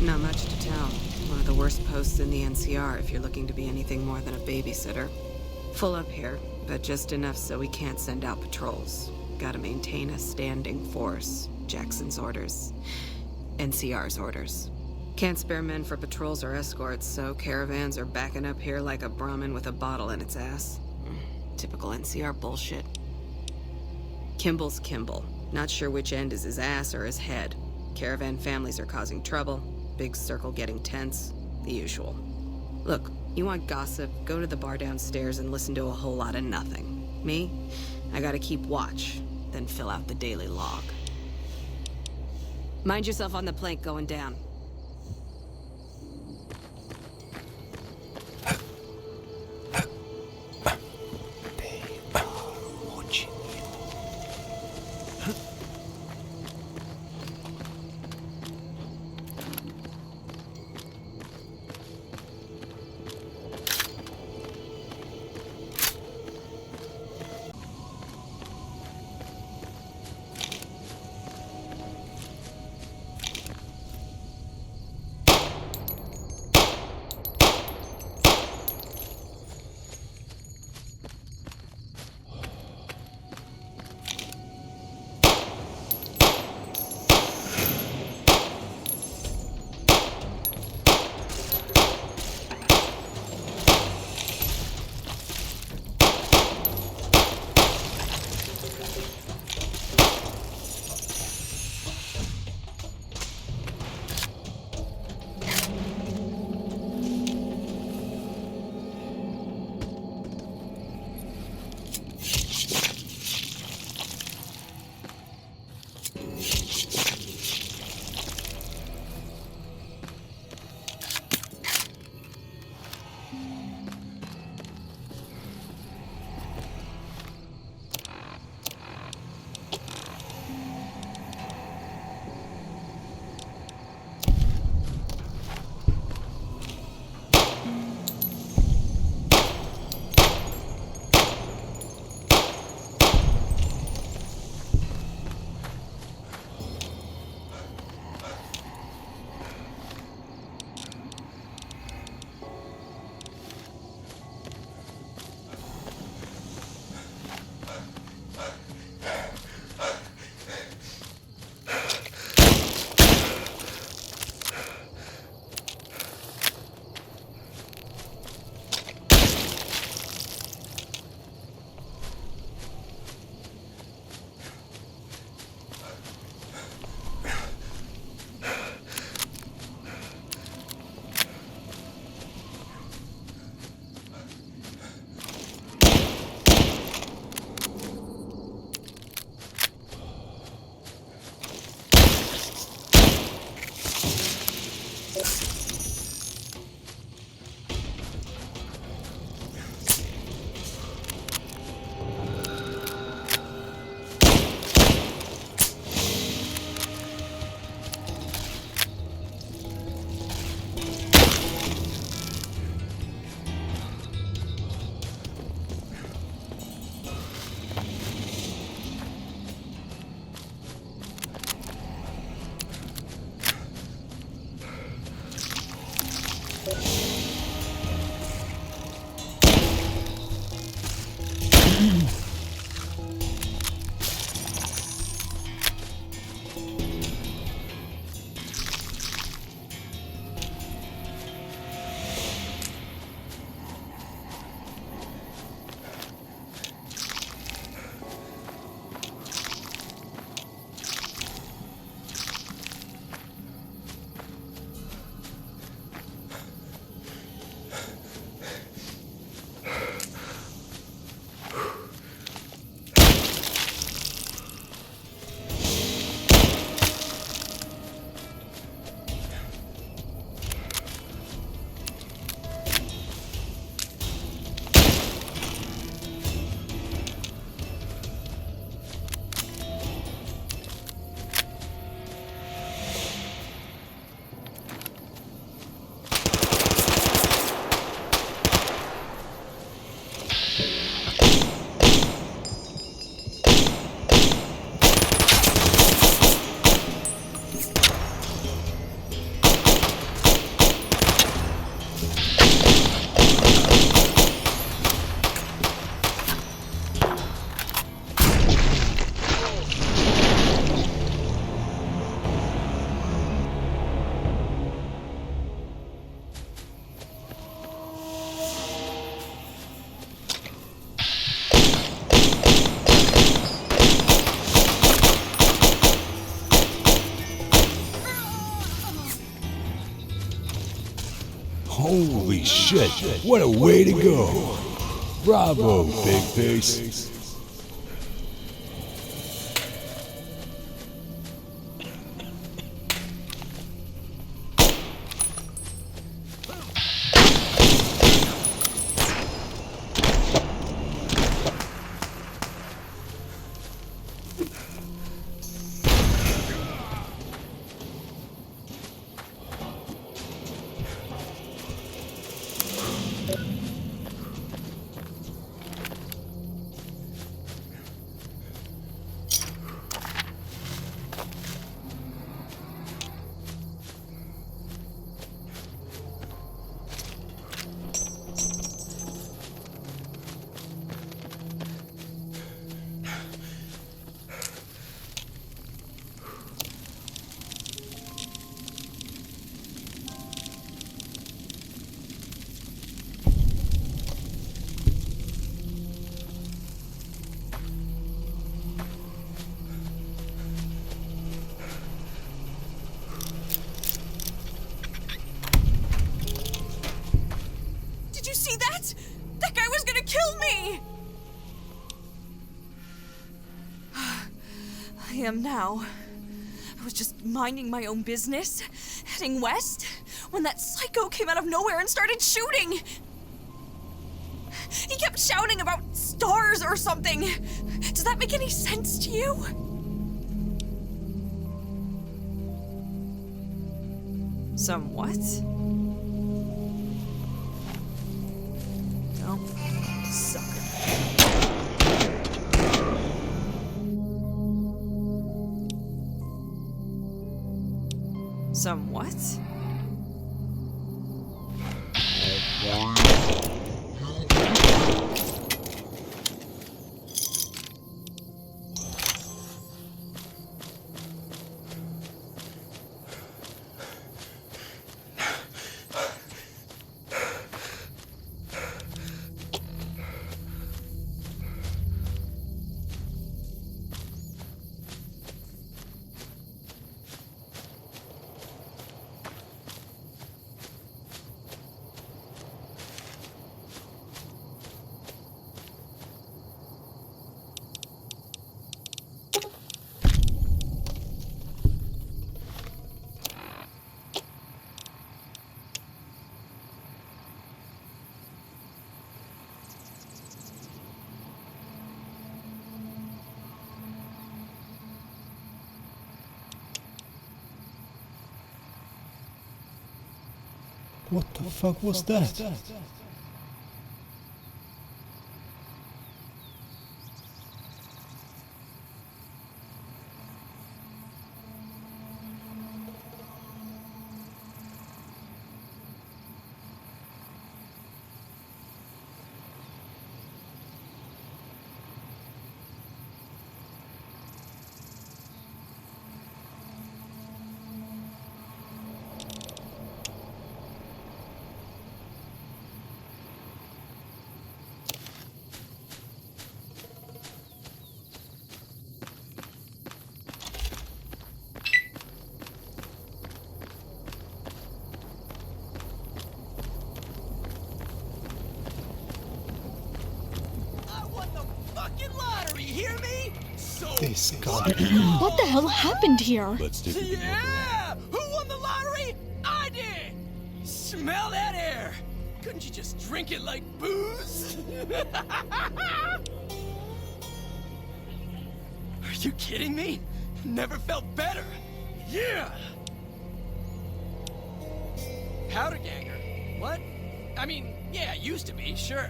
Not much to tell. One of the worst posts in the NCR if you're looking to be anything more than a babysitter. Full up here, but just enough so we can't send out patrols. Gotta maintain a standing force. Jackson's orders. NCR's orders. Can't spare men for patrols or escorts, so caravans are backing up here like a Brahmin with a bottle in its ass. Typical NCR bullshit. Kimball's Kimball. Not sure which end is his ass or his head. Caravan families are causing trouble. Big circle getting tense. The usual. Look, you want gossip, go to the bar downstairs and listen to a whole lot of nothing. Me? I gotta keep watch, then fill out the daily log. Mind yourself on the plank going down. shit, what a way to go. Bravo, big face. Now. I was just minding my own business, heading west, when that psycho came out of nowhere and started shooting. He kept shouting about stars or something. Does that make any sense to you? Somewhat. No. Sucker. Somewhat? What the fuck was that? This god. What the hell happened here? Let's take a good look around. Yeah! Who won the lottery? I did! Smell that air! Couldn't you just drink it like booze? Are you kidding me? Never felt better. Yeah! Powder ganger. What? I mean, yeah, used to be, sure.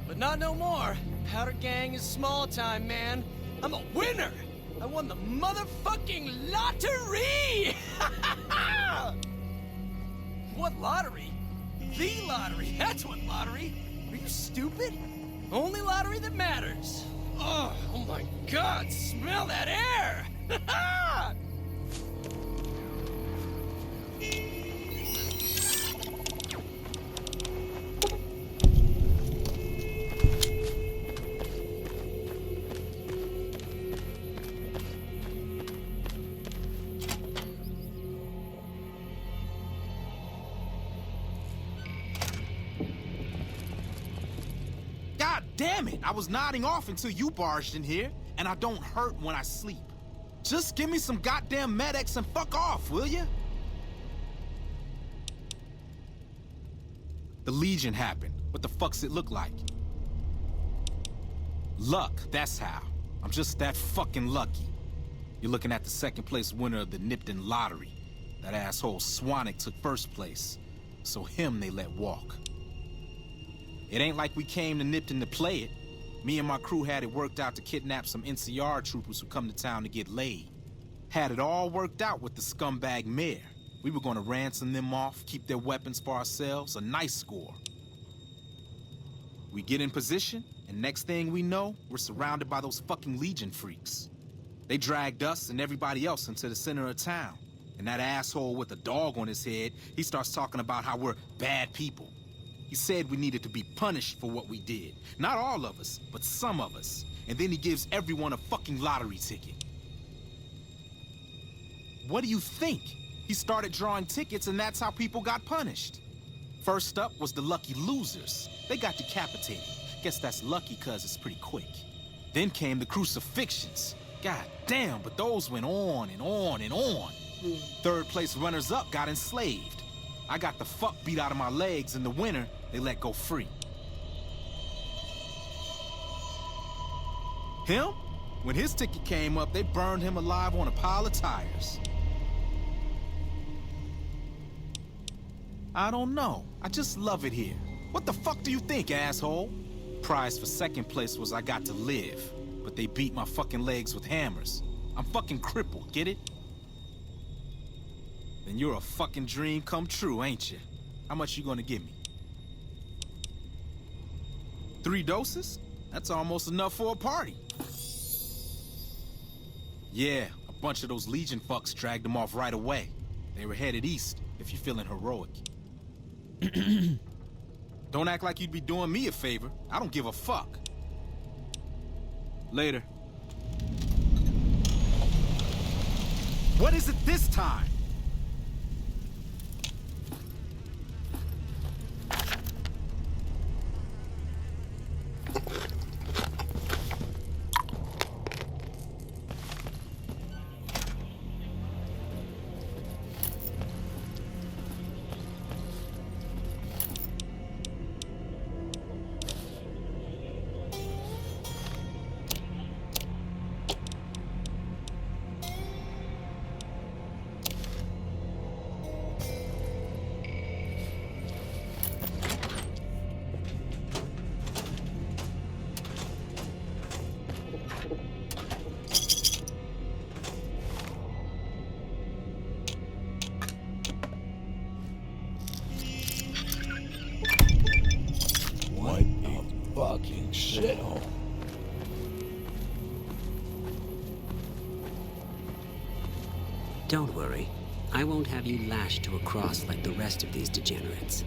But not no more. Powder gang is small time, man. I'm a winner! I won the motherfucking lottery! What lottery? The lottery, that's what lottery! Are you stupid? Only lottery that matters. Oh my god, smell that air! damn it! I was nodding off until you barged in here, and I don't hurt when I sleep. Just give me some goddamn medics and fuck off, will ya? The Legion happened. What the fuck's it look like? Luck, that's how. I'm just that fucking lucky. You're looking at the second place winner of the Nipton lottery. That asshole Swanick took first place, so him they let walk. It ain't like we came to Nipton to play it. Me and my crew had it worked out to kidnap some NCR troopers who come to town to get laid. Had it all worked out with the scumbag mayor. We were gonna ransom them off, keep their weapons for ourselves, a nice score. We get in position, and next thing we know, we're surrounded by those fucking Legion freaks. They dragged us and everybody else into the center of town. And that asshole with a dog on his head, he starts talking about how we're bad people. He said we needed to be punished for what we did. Not all of us, but some of us. And then he gives everyone a fucking lottery ticket. What do you think? He started drawing tickets and that's how people got punished. First up was the lucky losers. They got decapitated. Guess that's lucky cause it's pretty quick. Then came the crucifixions. God damn, but those went on and on and on. Third place runners-up got enslaved. I got the fuck beat out of my legs in the winter, they let go free. Him? When his ticket came up, they burned him alive on a pile of tires. I don't know. I just love it here. What the fuck do you think, asshole? Prize for second place was I got to live, but they beat my fucking legs with hammers. I'm fucking crippled, get it? Then you're a fucking dream come true, ain't you? How much you gonna give me? 3 doses? That's almost enough for a party. Yeah, a bunch of those Legion fucks dragged them off right away. They were headed east, if you're feeling heroic. Don't act like you'd be doing me a favor. I don't give a fuck. Later. What is it this time? Shithole. Don't worry. I won't have you lashed to a cross like the rest of these degenerates.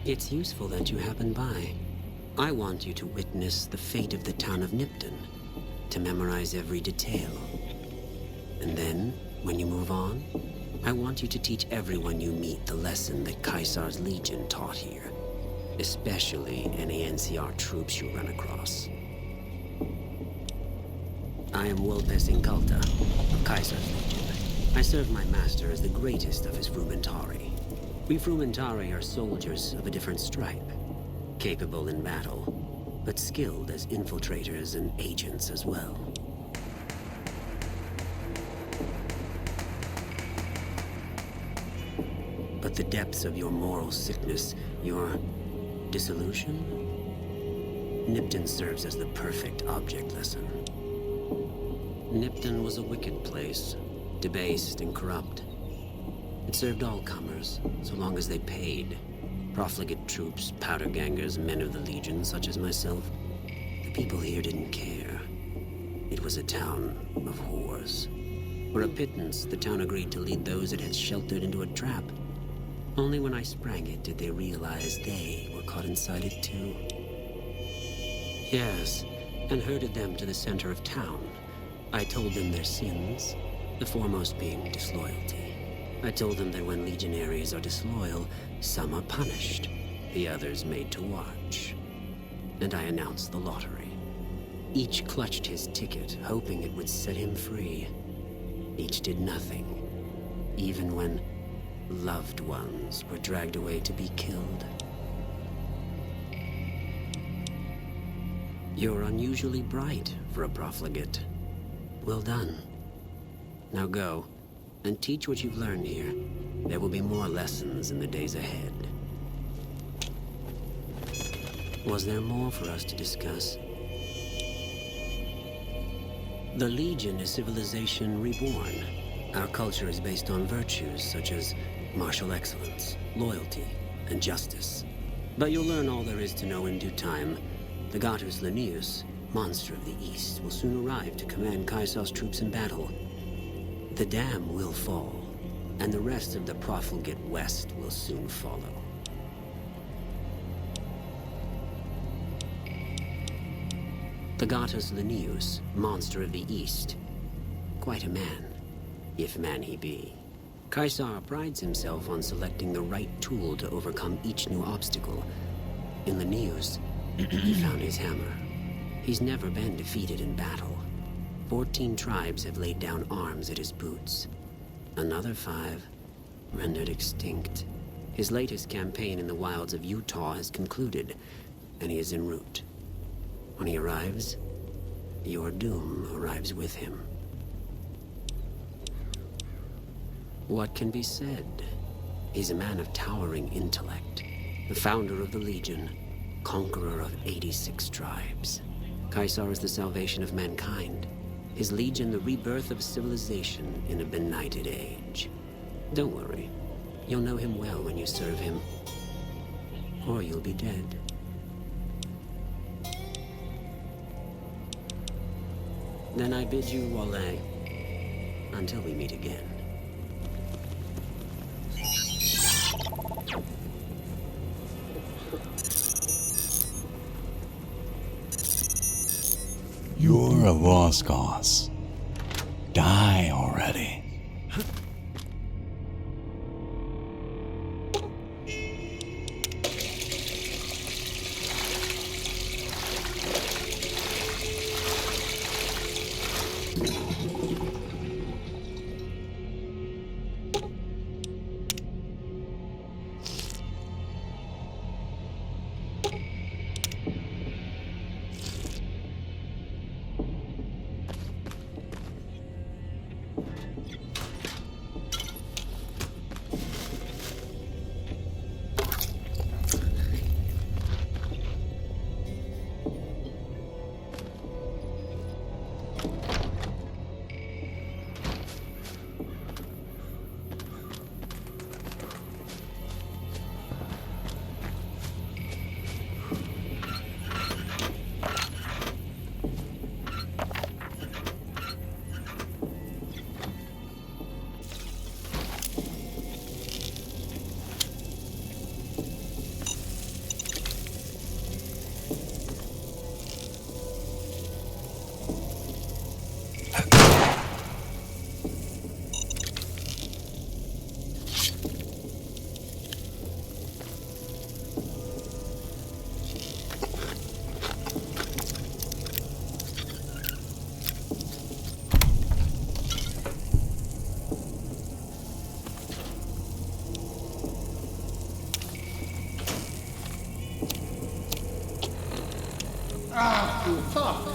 It's useful that you happen by. I want you to witness the fate of the town of Nipton, to memorize every detail. And then, when you move on, I want you to teach everyone you meet the lesson that Caesar's Legion taught here, especially any NCR troops you run across. I am Vulpes Inculta, of Caesar's Legion. I serve my master as the greatest of his Frumentari. We Frumentari are soldiers of a different stripe, capable in battle, but skilled as infiltrators and agents as well. But the depths of your moral sickness, your disillusion, Nipton serves as the perfect object lesson. Nipton was a wicked place, debased and corrupt. It served all comers, so long as they paid. Profligate troops, powder gangers, men of the Legion, such as myself. The people here didn't care. It was a town of whores. For a pittance, the town agreed to lead those it had sheltered into a trap. Only when I sprang it did they realize they were caught inside it too. Yes, and herded them to the center of town. I told them their sins, the foremost being disloyalty. I told them that when legionaries are disloyal, some are punished, the others made to watch. and I announced the lottery. Each clutched his ticket, hoping it would set him free. Each did nothing, even when loved ones were dragged away to be killed. You're unusually bright for a profligate. Well done. Now go, and teach what you've learned here. There will be more lessons in the days ahead. Was there more for us to discuss? The Legion is civilization reborn. Our culture is based on virtues such as martial excellence, loyalty, and justice. But you'll learn all there is to know in due time. The Gatus Linnaeus, monster of the East, will soon arrive to command Caesar's troops in battle. The dam will fall, and the rest of the profligate West will soon follow. The Gatus Linnaeus, monster of the East. Quite a man, if man he be. Caesar prides himself on selecting the right tool to overcome each new obstacle. In Linnaeus, he found his hammer. He's never been defeated in battle. 14 tribes have laid down arms at his boots. Another 5 rendered extinct. His latest campaign in the wilds of Utah has concluded, and he is en route. When he arrives, your doom arrives with him. What can be said? He's a man of towering intellect, the founder of the Legion, conqueror of 86 tribes. Caesar is the salvation of mankind. His Legion, the rebirth of civilization in a benighted age. Don't worry. You'll know him well when you serve him. Or you'll be dead. Then I bid you walle until we meet again. You're a lost cause. Die already. Fuck.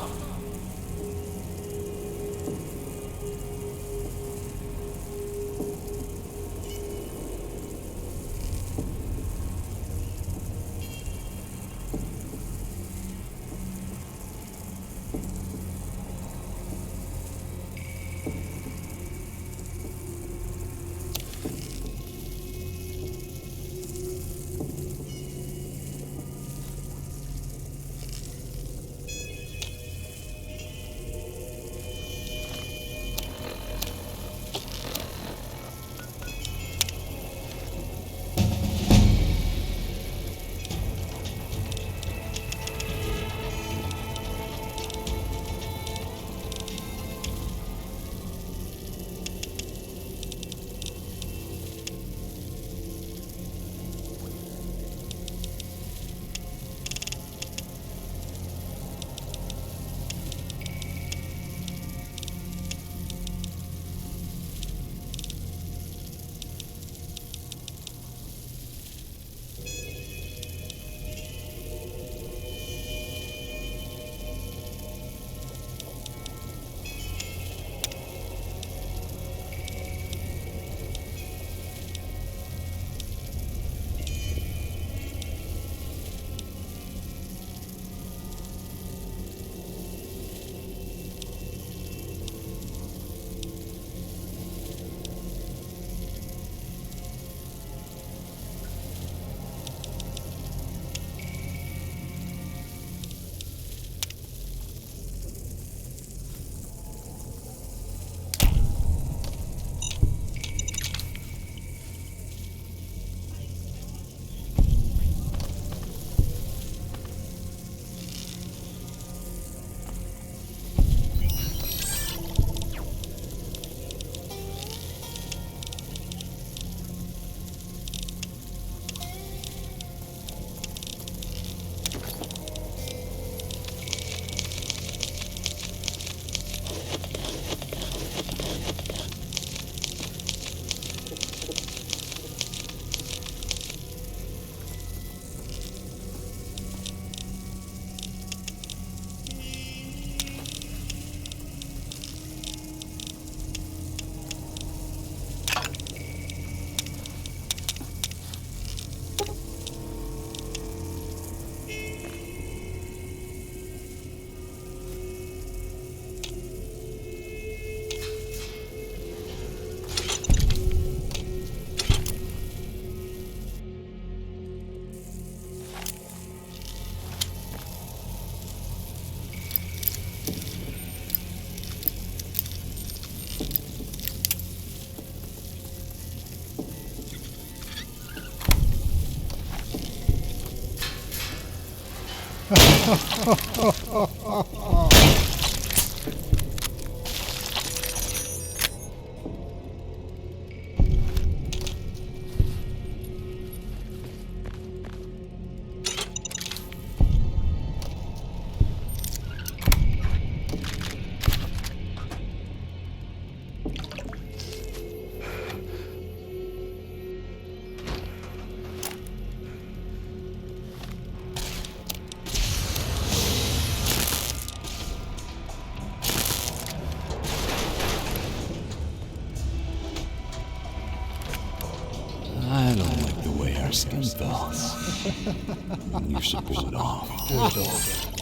I don't like the way our skin feels. You should pull it off.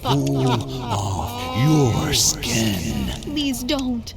Pull off your skin. Please don't.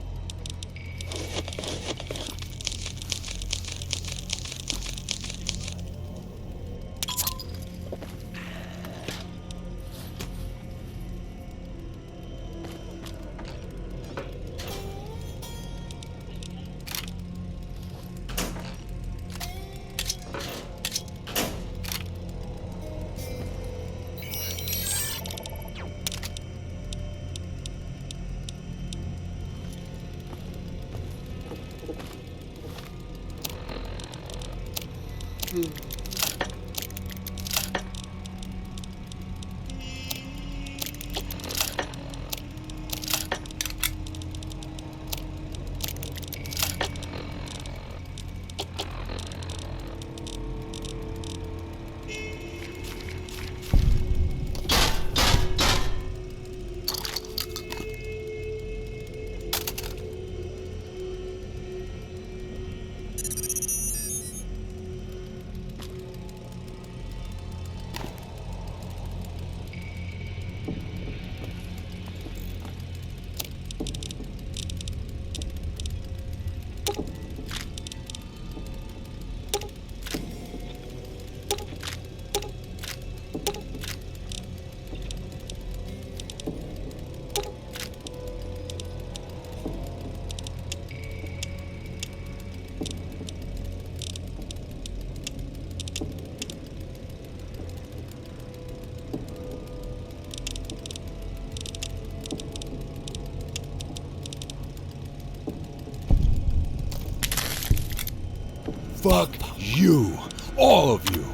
Fuck you. All of you.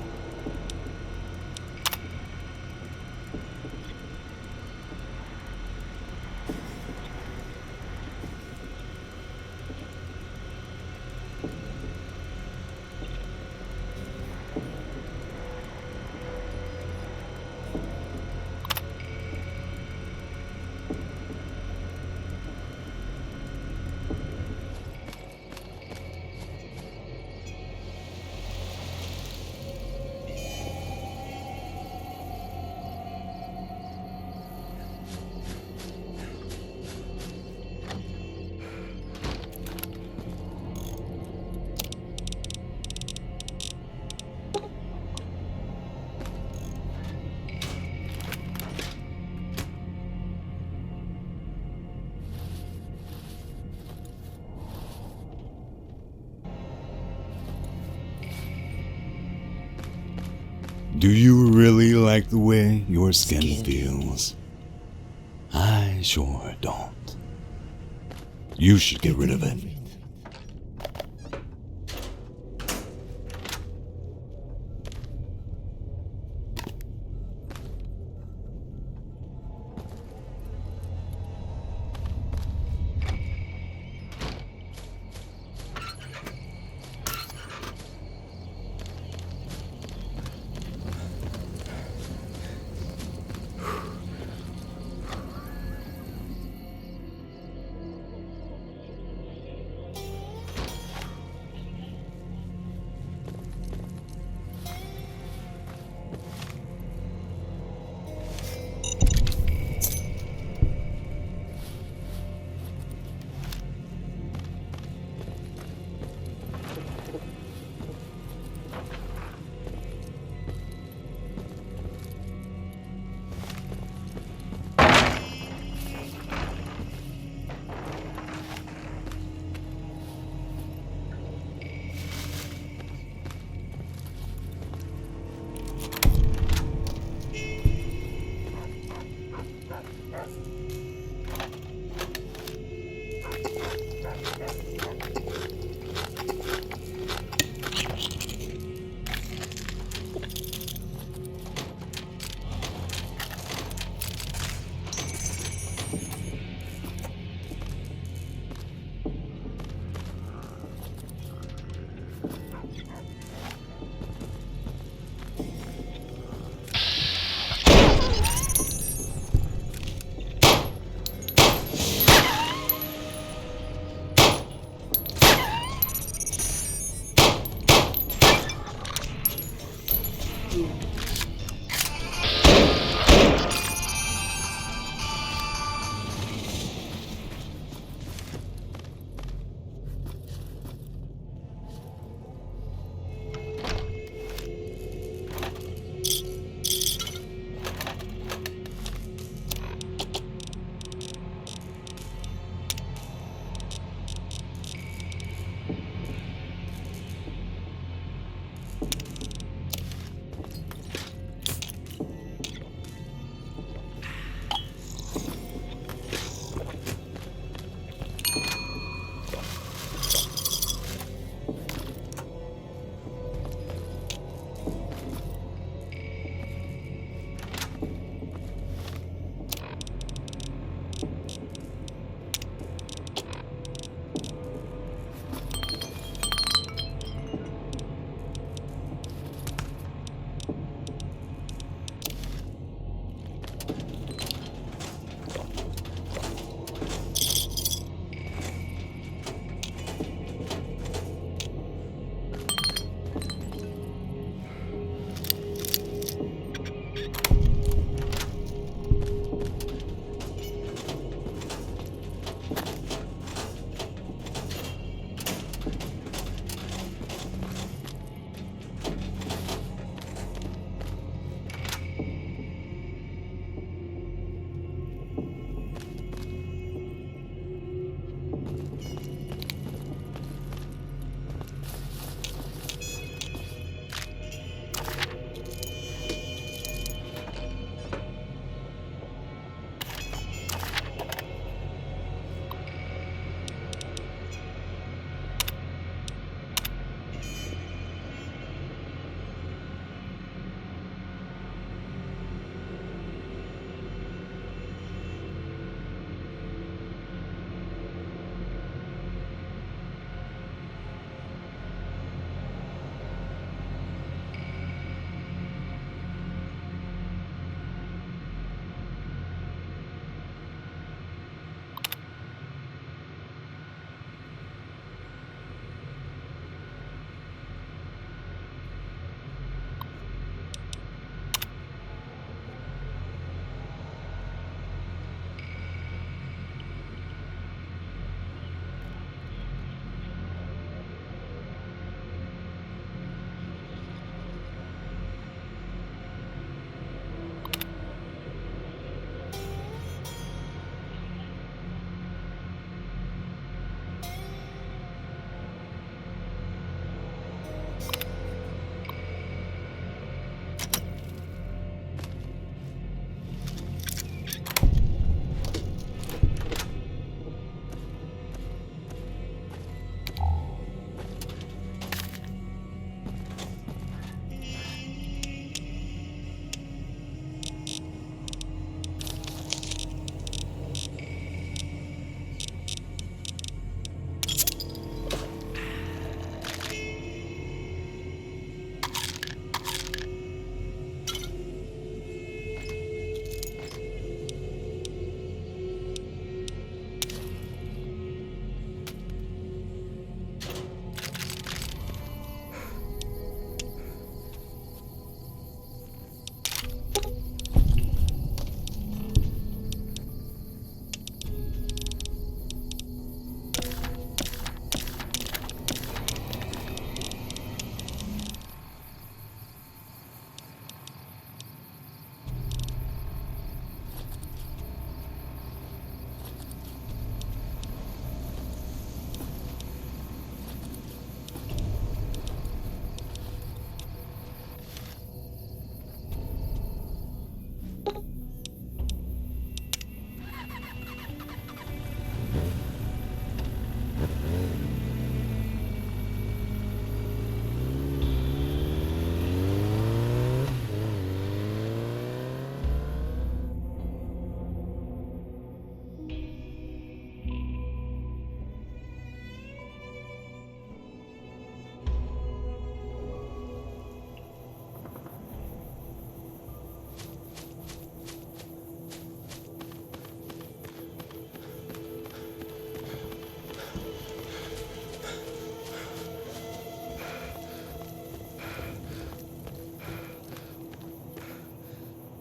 Do you really like the way your skin feels? I sure don't. You should get rid of it.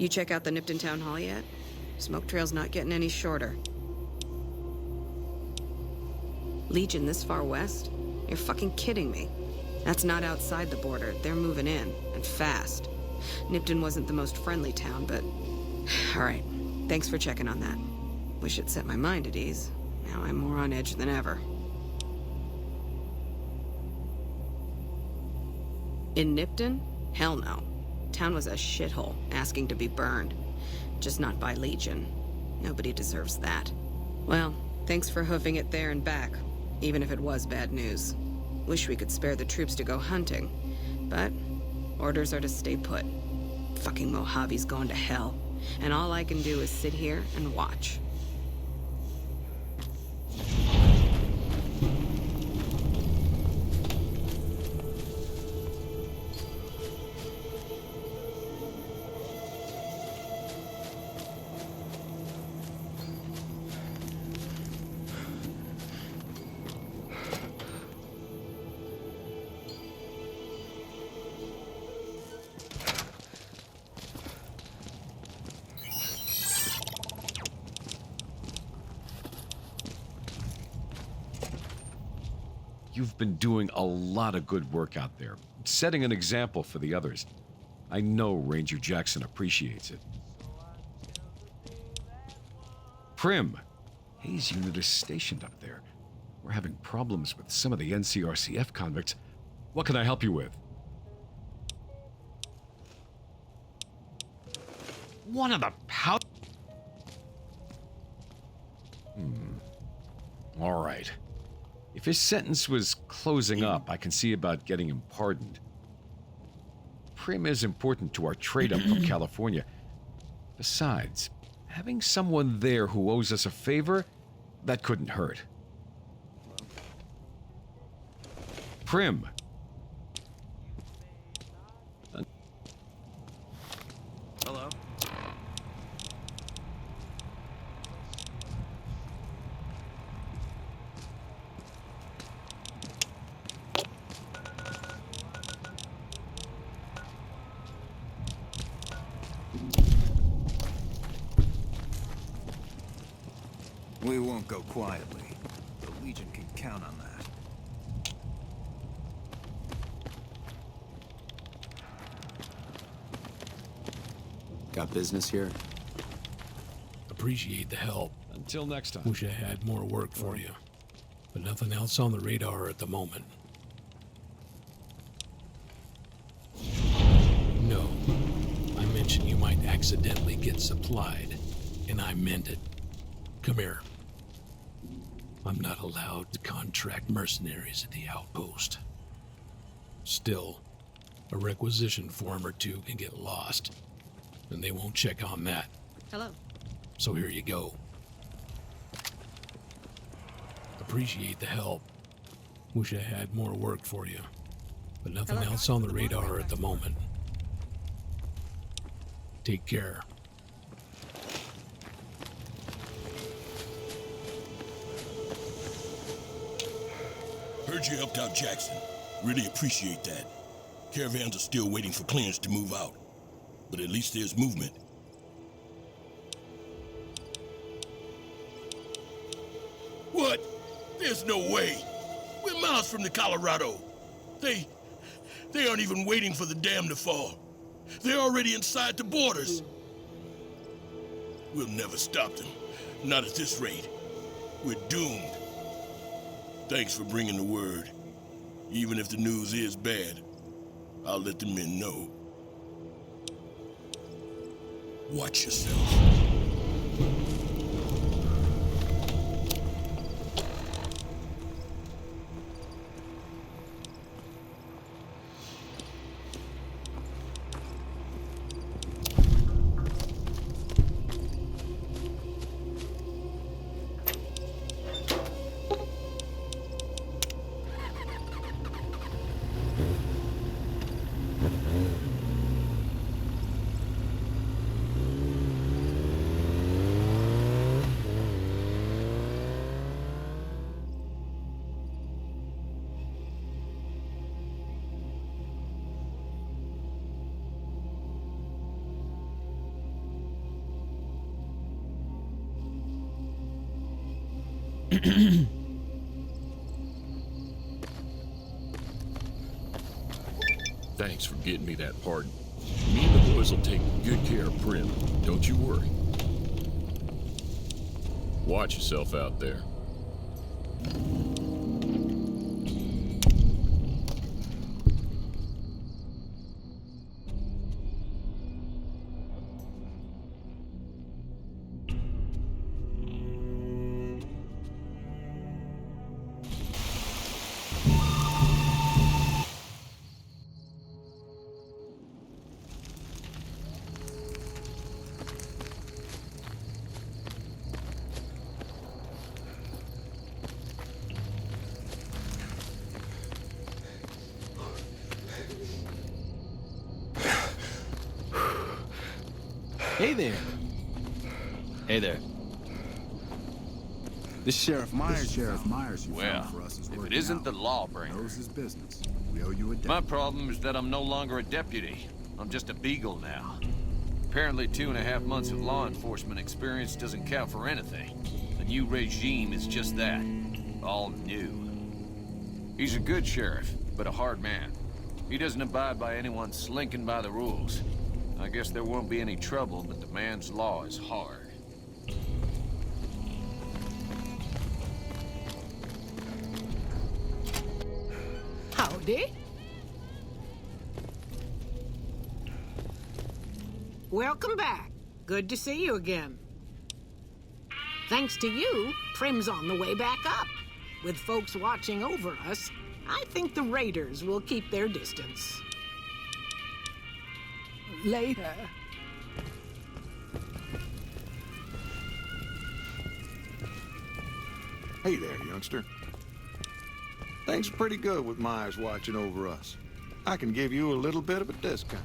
You check out the Nipton Town Hall yet? Smoke trail's not getting any shorter. Legion this far west? You're fucking kidding me. That's not outside the border. They're moving in, and fast. Nipton wasn't the most friendly town, but... Alright, thanks for checking on that. Wish it set my mind at ease. Now I'm more on edge than ever. In Nipton? Hell no. Town was a shithole, asking to be burned. Just not by Legion. Nobody deserves that. Well, thanks for hoofing it there and back, even if it was bad news. Wish we could spare the troops to go hunting, but orders are to stay put. Fucking Mojave's going to hell, and all I can do is sit here and watch. You've been doing a lot of good work out there, setting an example for the others. I know Ranger Jackson appreciates it. Prim, Hayes unit is stationed up there. We're having problems with some of the NCRCF convicts. What can I help you with? One of the All right. If his sentence was closing up, I can see about getting him pardoned. Prim is important to our trade up from California. Besides, having someone there who owes us a favor, that couldn't hurt. Prim. Hello? We won't go quietly. The Legion can count on that. Got business here? Appreciate the help. Until next time. Wish I had more work for you. But nothing else on the radar at the moment. No. I mentioned you might accidentally get supplied. And I meant it. Come here. I'm not allowed to contract mercenaries at the outpost. Still, a requisition form or two can get lost, and they won't check on that. Hello. So here you go. Appreciate the help. Wish I had more work for you, but nothing else on the radar at the moment. Take care. Heard you helped out Jackson. Really appreciate that. Caravans are still waiting for clearance to move out. But at least there's movement. What? There's no way. We're miles from the Colorado. They aren't even waiting for the dam to fall. They're already inside the borders. We'll never stop them. Not at this rate. We're doomed. Thanks for bringing the word. Even if the news is bad, I'll let the men know. Watch yourself. Thanks for getting me that pardon. Me and the boys will take good care of Prim. Don't you worry. Watch yourself out there. Hey there. Hey there. This Sheriff Myers. You Well, found for us is if it working isn't out. the lawbringer. Knows his business. We owe you a debt. My problem is that I'm no longer a deputy. I'm just a beagle now. Apparently 2.5 months of law enforcement experience doesn't count for anything. The new regime is just that. All new. He's a good sheriff, but a hard man. He doesn't abide by anyone slinking by the rules. I guess there won't be any trouble, but the man's law is hard. Howdy. Welcome back. Good to see you again. Thanks to you, Prim's on the way back up. With folks watching over us, I think the raiders will keep their distance. Later. Hey there, youngster. Things are pretty good with Myers watching over us. I can give you a little bit of a discount.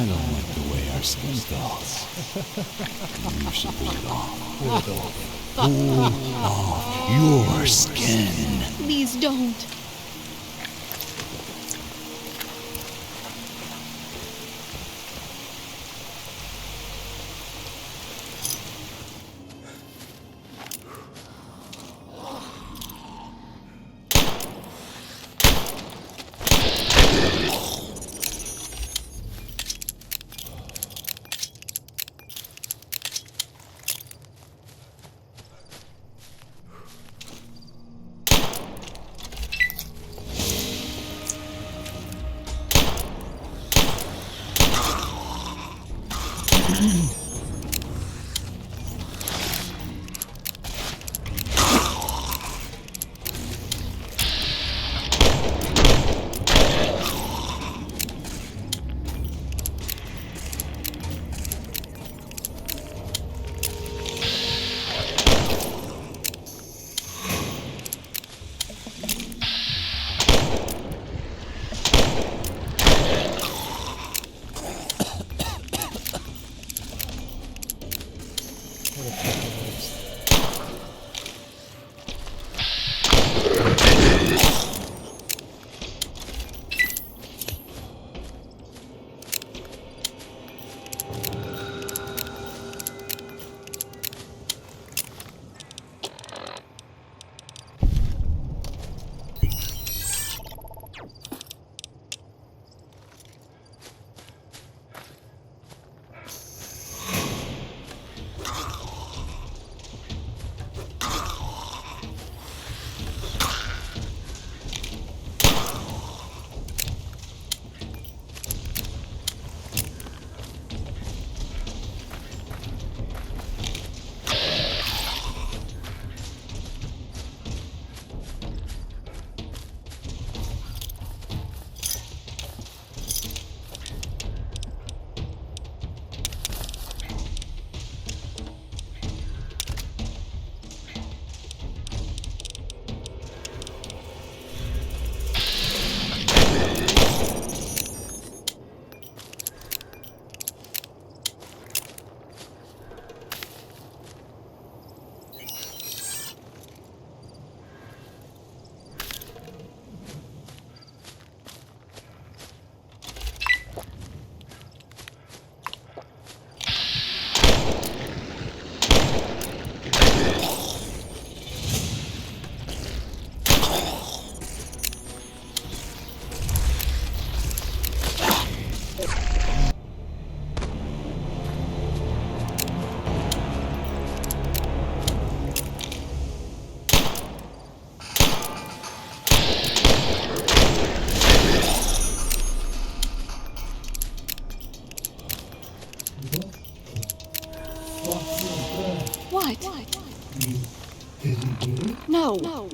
don't like the way our skin feels. You should pull it off. Pull off your skin. Please don't. What? No.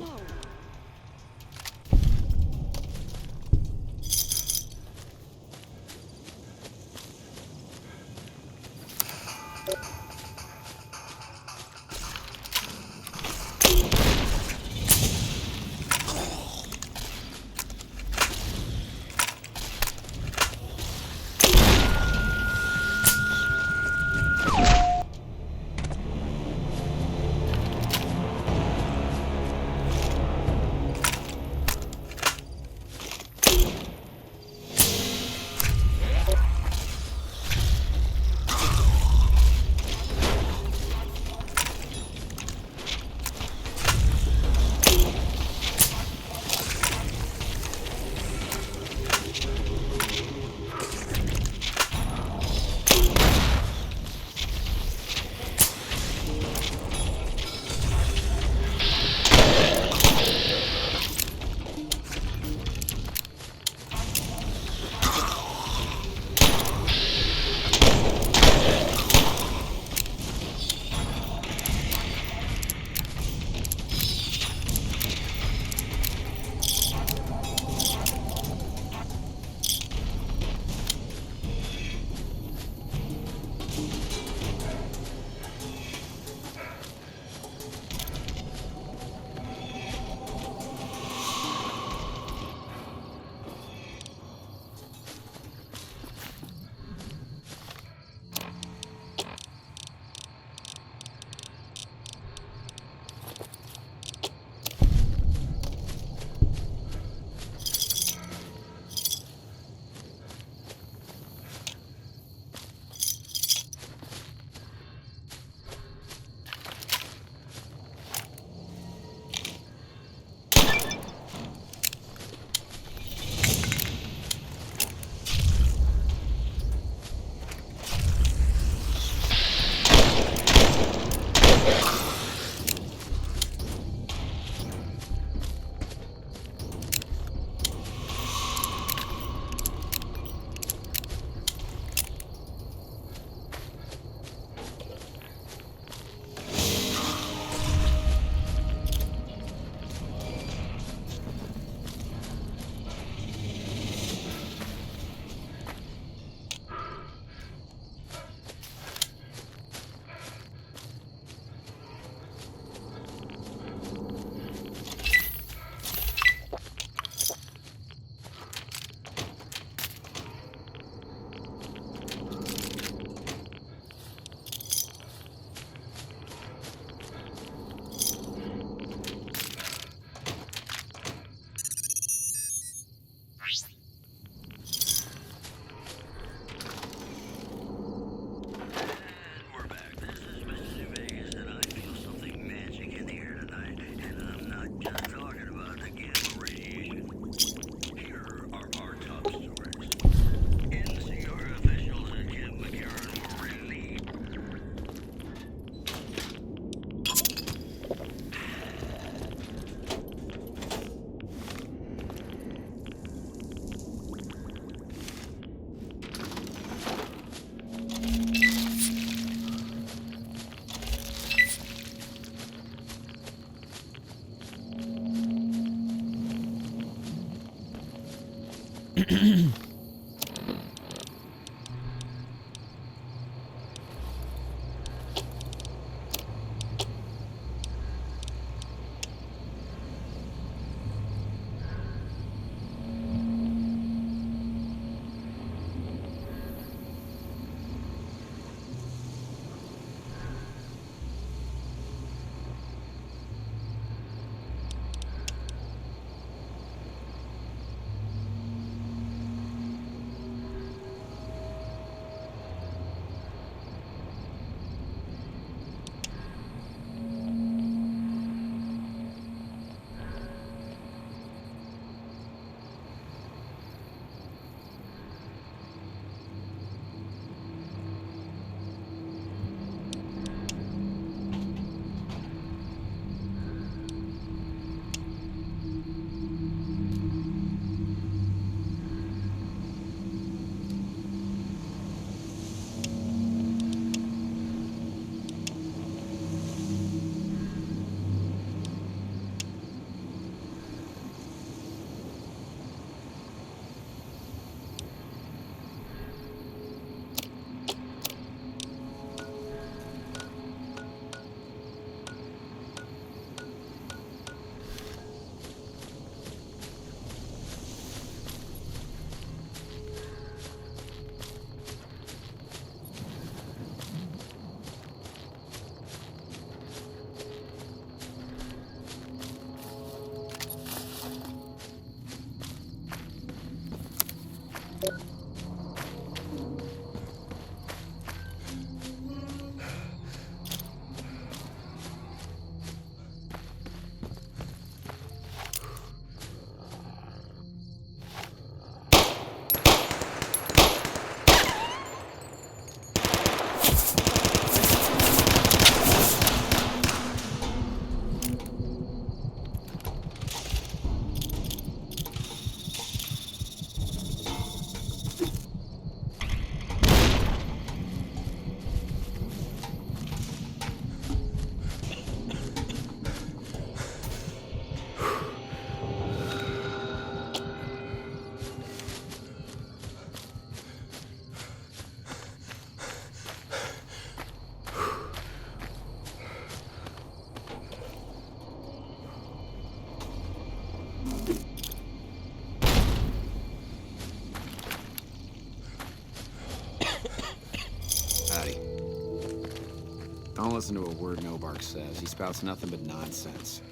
Don't listen to a word Nobark says. He spouts nothing but nonsense.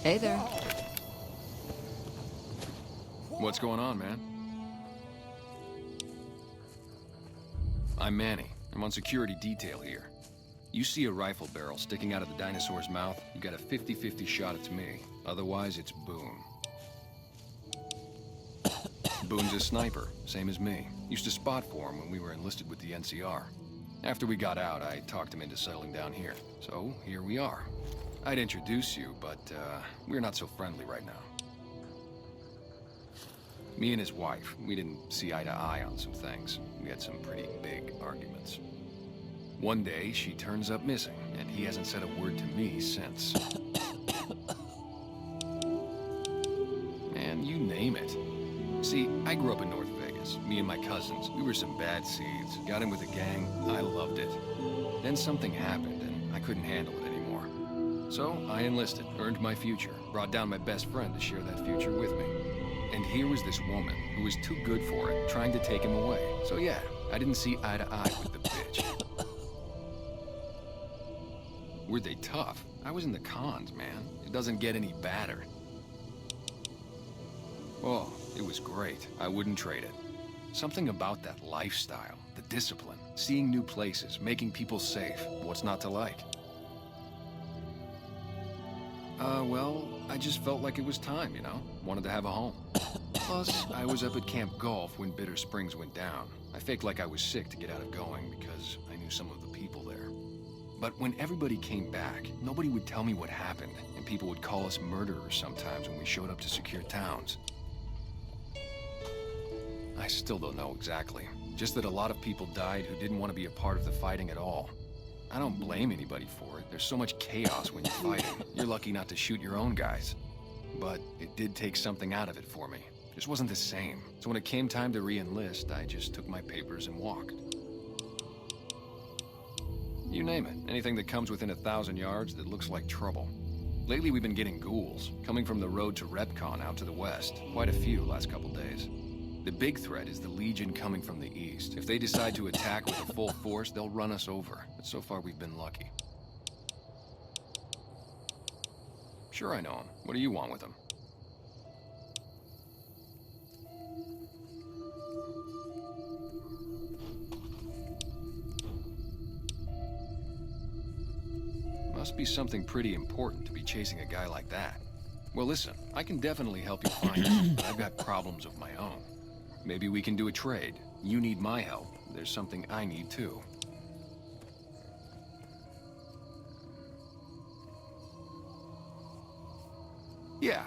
Hey there. What's going on, man? I'm Manny. I'm on security detail here. You see a rifle barrel sticking out of the dinosaur's mouth, you got a 50-50 shot it's me. Otherwise, it's Boone. Boone's a sniper, same as me. Used to spot for him when we were enlisted with the NCR. After we got out, I talked him into settling down here. So, here we are. I'd introduce you, but we're not so friendly right now. Me and his wife, we didn't see eye to eye on some things. We had some pretty big arguments. One day, she turns up missing, and he hasn't said a word to me since. Man, you name it. See, I grew up in North Vegas. Me and my cousins, we were some bad seeds. Got in with a gang, I loved it. Then something happened, and I couldn't handle it anymore. So, I enlisted, earned my future, brought down my best friend to share that future with me. And here was this woman, who was too good for it, trying to take him away. So yeah, I didn't see eye to eye with the bitch. Were they tough? I was in the cons, man. It doesn't get any badder. Oh, it was great. I wouldn't trade it. Something about that lifestyle, the discipline, seeing new places, making people safe. What's not to like? Well, I just felt like it was time, you know? Wanted to have a home. Plus, I was up at Camp Golf when Bitter Springs went down. I faked like I was sick to get out of going because I knew some of the people there. But when everybody came back, nobody would tell me what happened, and people would call us murderers sometimes when we showed up to secure towns. I still don't know exactly. Just that a lot of people died who didn't want to be a part of the fighting at all. I don't blame anybody for it. There's so much chaos when you're fighting. You're lucky not to shoot your own guys. But it did take something out of it for me. Just wasn't the same. So when it came time to re-enlist, I just took my papers and walked. You name it. Anything that comes within 1,000 yards that looks like trouble. Lately we've been getting ghouls, coming from the road to Repcon out to the west. Quite a few last couple days. The big threat is the Legion coming from the east. If they decide to attack with a full force, they'll run us over. But so far we've been lucky. Sure I know him. What do you want with him? Must be something pretty important to be chasing a guy like that. Well, listen, I can definitely help you find him, but I've got problems of my own. Maybe we can do a trade. You need my help. There's something I need too. Yeah,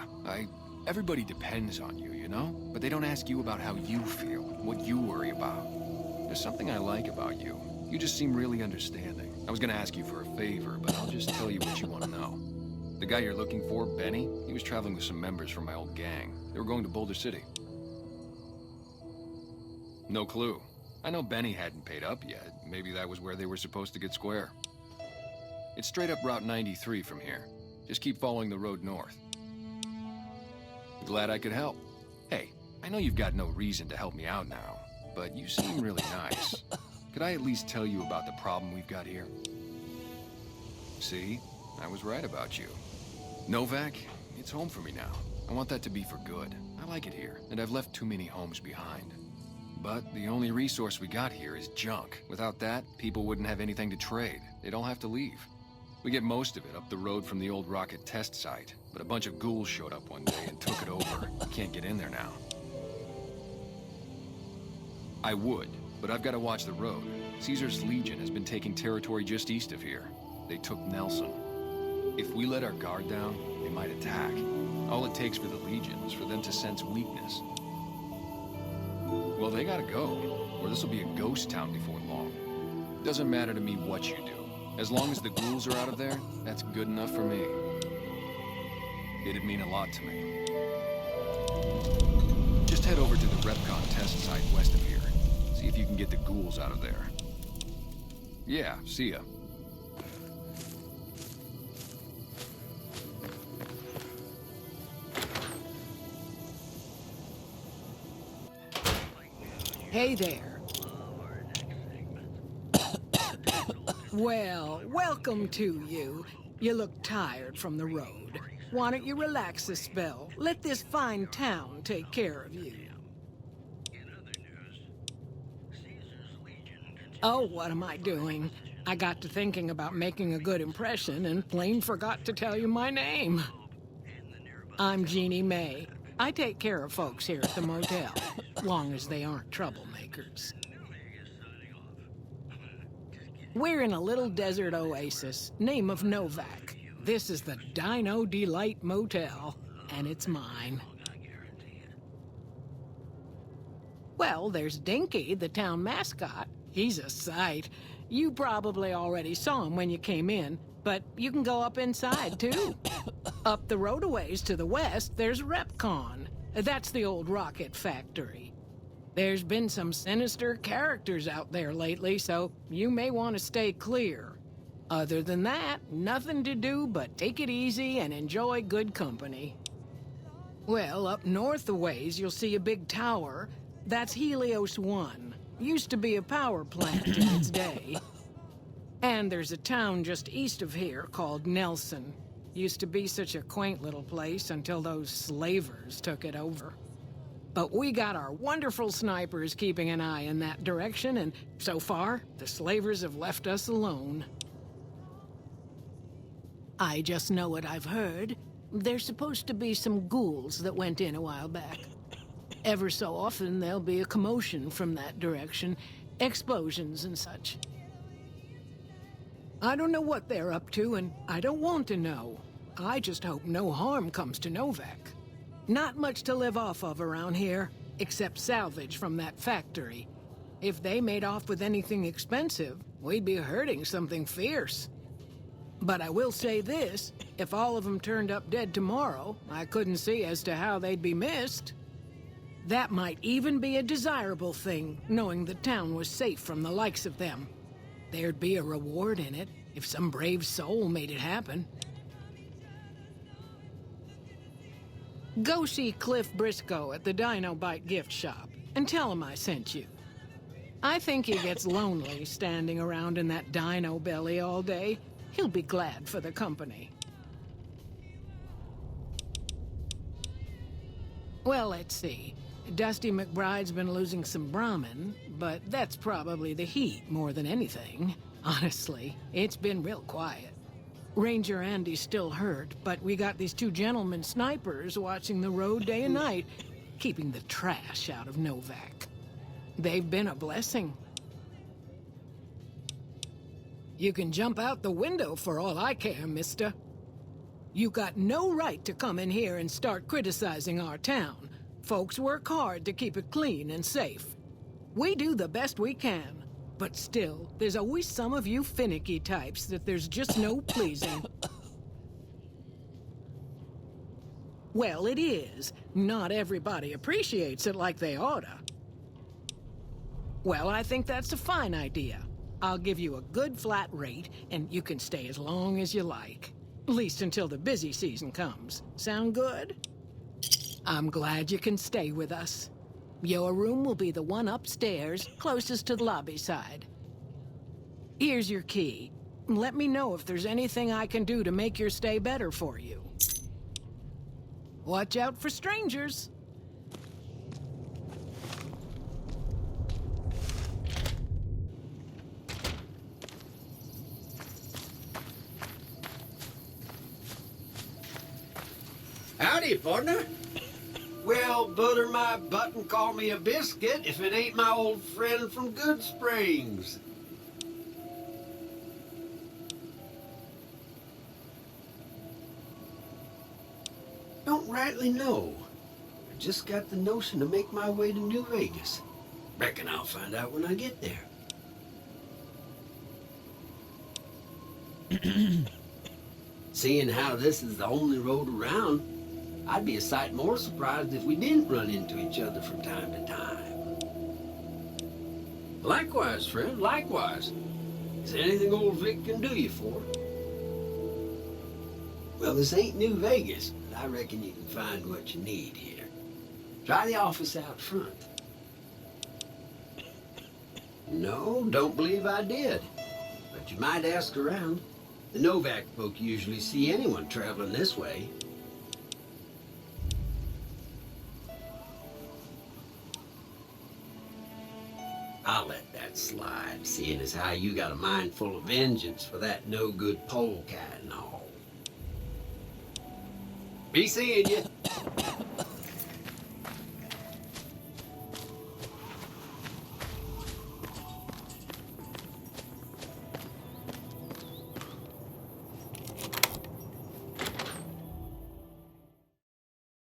everybody depends on you, you know? But they don't ask you about how you feel, what you worry about. There's something I like about you. You just seem really understanding. I was gonna ask you for a favor, but I'll just tell you what you want to know. The guy you're looking for, Benny, he was traveling with some members from my old gang. They were going to Boulder City. No clue. I know Benny hadn't paid up yet. Maybe that was where they were supposed to get square. It's straight up Route 93 from here. Just keep following the road north. Glad I could help. Hey, I know you've got no reason to help me out now, but you seem really nice. Could I at least tell you about the problem we've got here? See? I was right about you. Novak, it's home for me now. I want that to be for good. I like it here, and I've left too many homes behind. But the only resource we got here is junk. Without that, people wouldn't have anything to trade. They'd all have to leave. We get most of it up the road from the old rocket test site, but a bunch of ghouls showed up one day and took it over. You can't get in there now. I would, but I've got to watch the road. Caesar's Legion has been taking territory just east of here. They took Nelson. If we let our guard down, they might attack. All it takes for the Legion is for them to sense weakness. Well, they gotta go, or this will be a ghost town before long. Doesn't matter to me what you do. As long as the ghouls are out of there, that's good enough for me. It'd mean a lot to me. Just head over to the Repcon test site west of here. See if you can get the ghouls out of there. Yeah, see ya. Hey there. Well, welcome to you. You look tired from the road. Why don't you relax a spell? Let this fine town take care of you. Oh, what am I doing? I got to thinking about making a good impression and plain forgot to tell you my name. I'm Jeannie May. I take care of folks here at the motel, long as they aren't troublemakers. We're in a little desert oasis, name of Novak. This is the Dino Delight Motel, and it's mine. Well, there's Dinky, the town mascot. He's a sight. You probably already saw him when you came in, but you can go up inside, too. Up the road a ways to the west, there's Repcon. That's the old rocket factory. There's been some sinister characters out there lately, so you may want to stay clear. Other than that, nothing to do but take it easy and enjoy good company. Well, up north a ways, you'll see a big tower. That's Helios 1. Used to be a power plant in its day. And there's a town just east of here called Nelson. Used to be such a quaint little place until those slavers took it over. But we got our wonderful snipers keeping an eye in that direction, and so far, the slavers have left us alone. I just know what I've heard. There's supposed to be some ghouls that went in a while back. Ever so often, there'll be a commotion from that direction, explosions and such. I don't know what they're up to, and I don't want to know. I just hope no harm comes to Novak. Not much to live off of around here, except salvage from that factory. If they made off with anything expensive, we'd be hurting something fierce. But I will say this, if all of them turned up dead tomorrow, I couldn't see as to how they'd be missed. That might even be a desirable thing, knowing the town was safe from the likes of them. There'd be a reward in it, if some brave soul made it happen. Go see Cliff Briscoe at the Dino Bite gift shop, and tell him I sent you. I think he gets lonely standing around in that dino belly all day. He'll be glad for the company. Well, let's see. Dusty McBride's been losing some Brahmin, but that's probably the heat more than anything. Honestly, it's been real quiet. Ranger Andy's still hurt, but we got these two gentlemen snipers watching the road day and night, keeping the trash out of Novak. They've been a blessing. You can jump out the window for all I care, mister. You got no right to come in here and start criticizing our town. Folks work hard to keep it clean and safe. We do the best we can, but still, there's always some of you finicky types that there's just no pleasing. Well, it is. Not everybody appreciates it like they oughta. Well, I think that's a fine idea. I'll give you a good flat rate, and you can stay as long as you like. At least until the busy season comes. Sound good? I'm glad you can stay with us. Your room will be the one upstairs, closest to the lobby side. Here's your key. Let me know if there's anything I can do to make your stay better for you. Watch out for strangers. Howdy, partner. Well, butter my butt and call me a biscuit if it ain't my old friend from Good Springs. Don't rightly know. I just got the notion to make my way to New Vegas. Reckon I'll find out when I get there. Seeing how this is the only road around, I'd be a sight more surprised if we didn't run into each other from time to time. Likewise, friend, likewise. Is there anything old Vic can do you for? Well, this ain't New Vegas, but I reckon you can find what you need here. Try the office out front. No, don't believe I did. But you might ask around. The Novak folk usually see anyone traveling this way. I'll let that slide, seeing as how you got a mind full of vengeance for that no-good polecat and all. Be seeing you.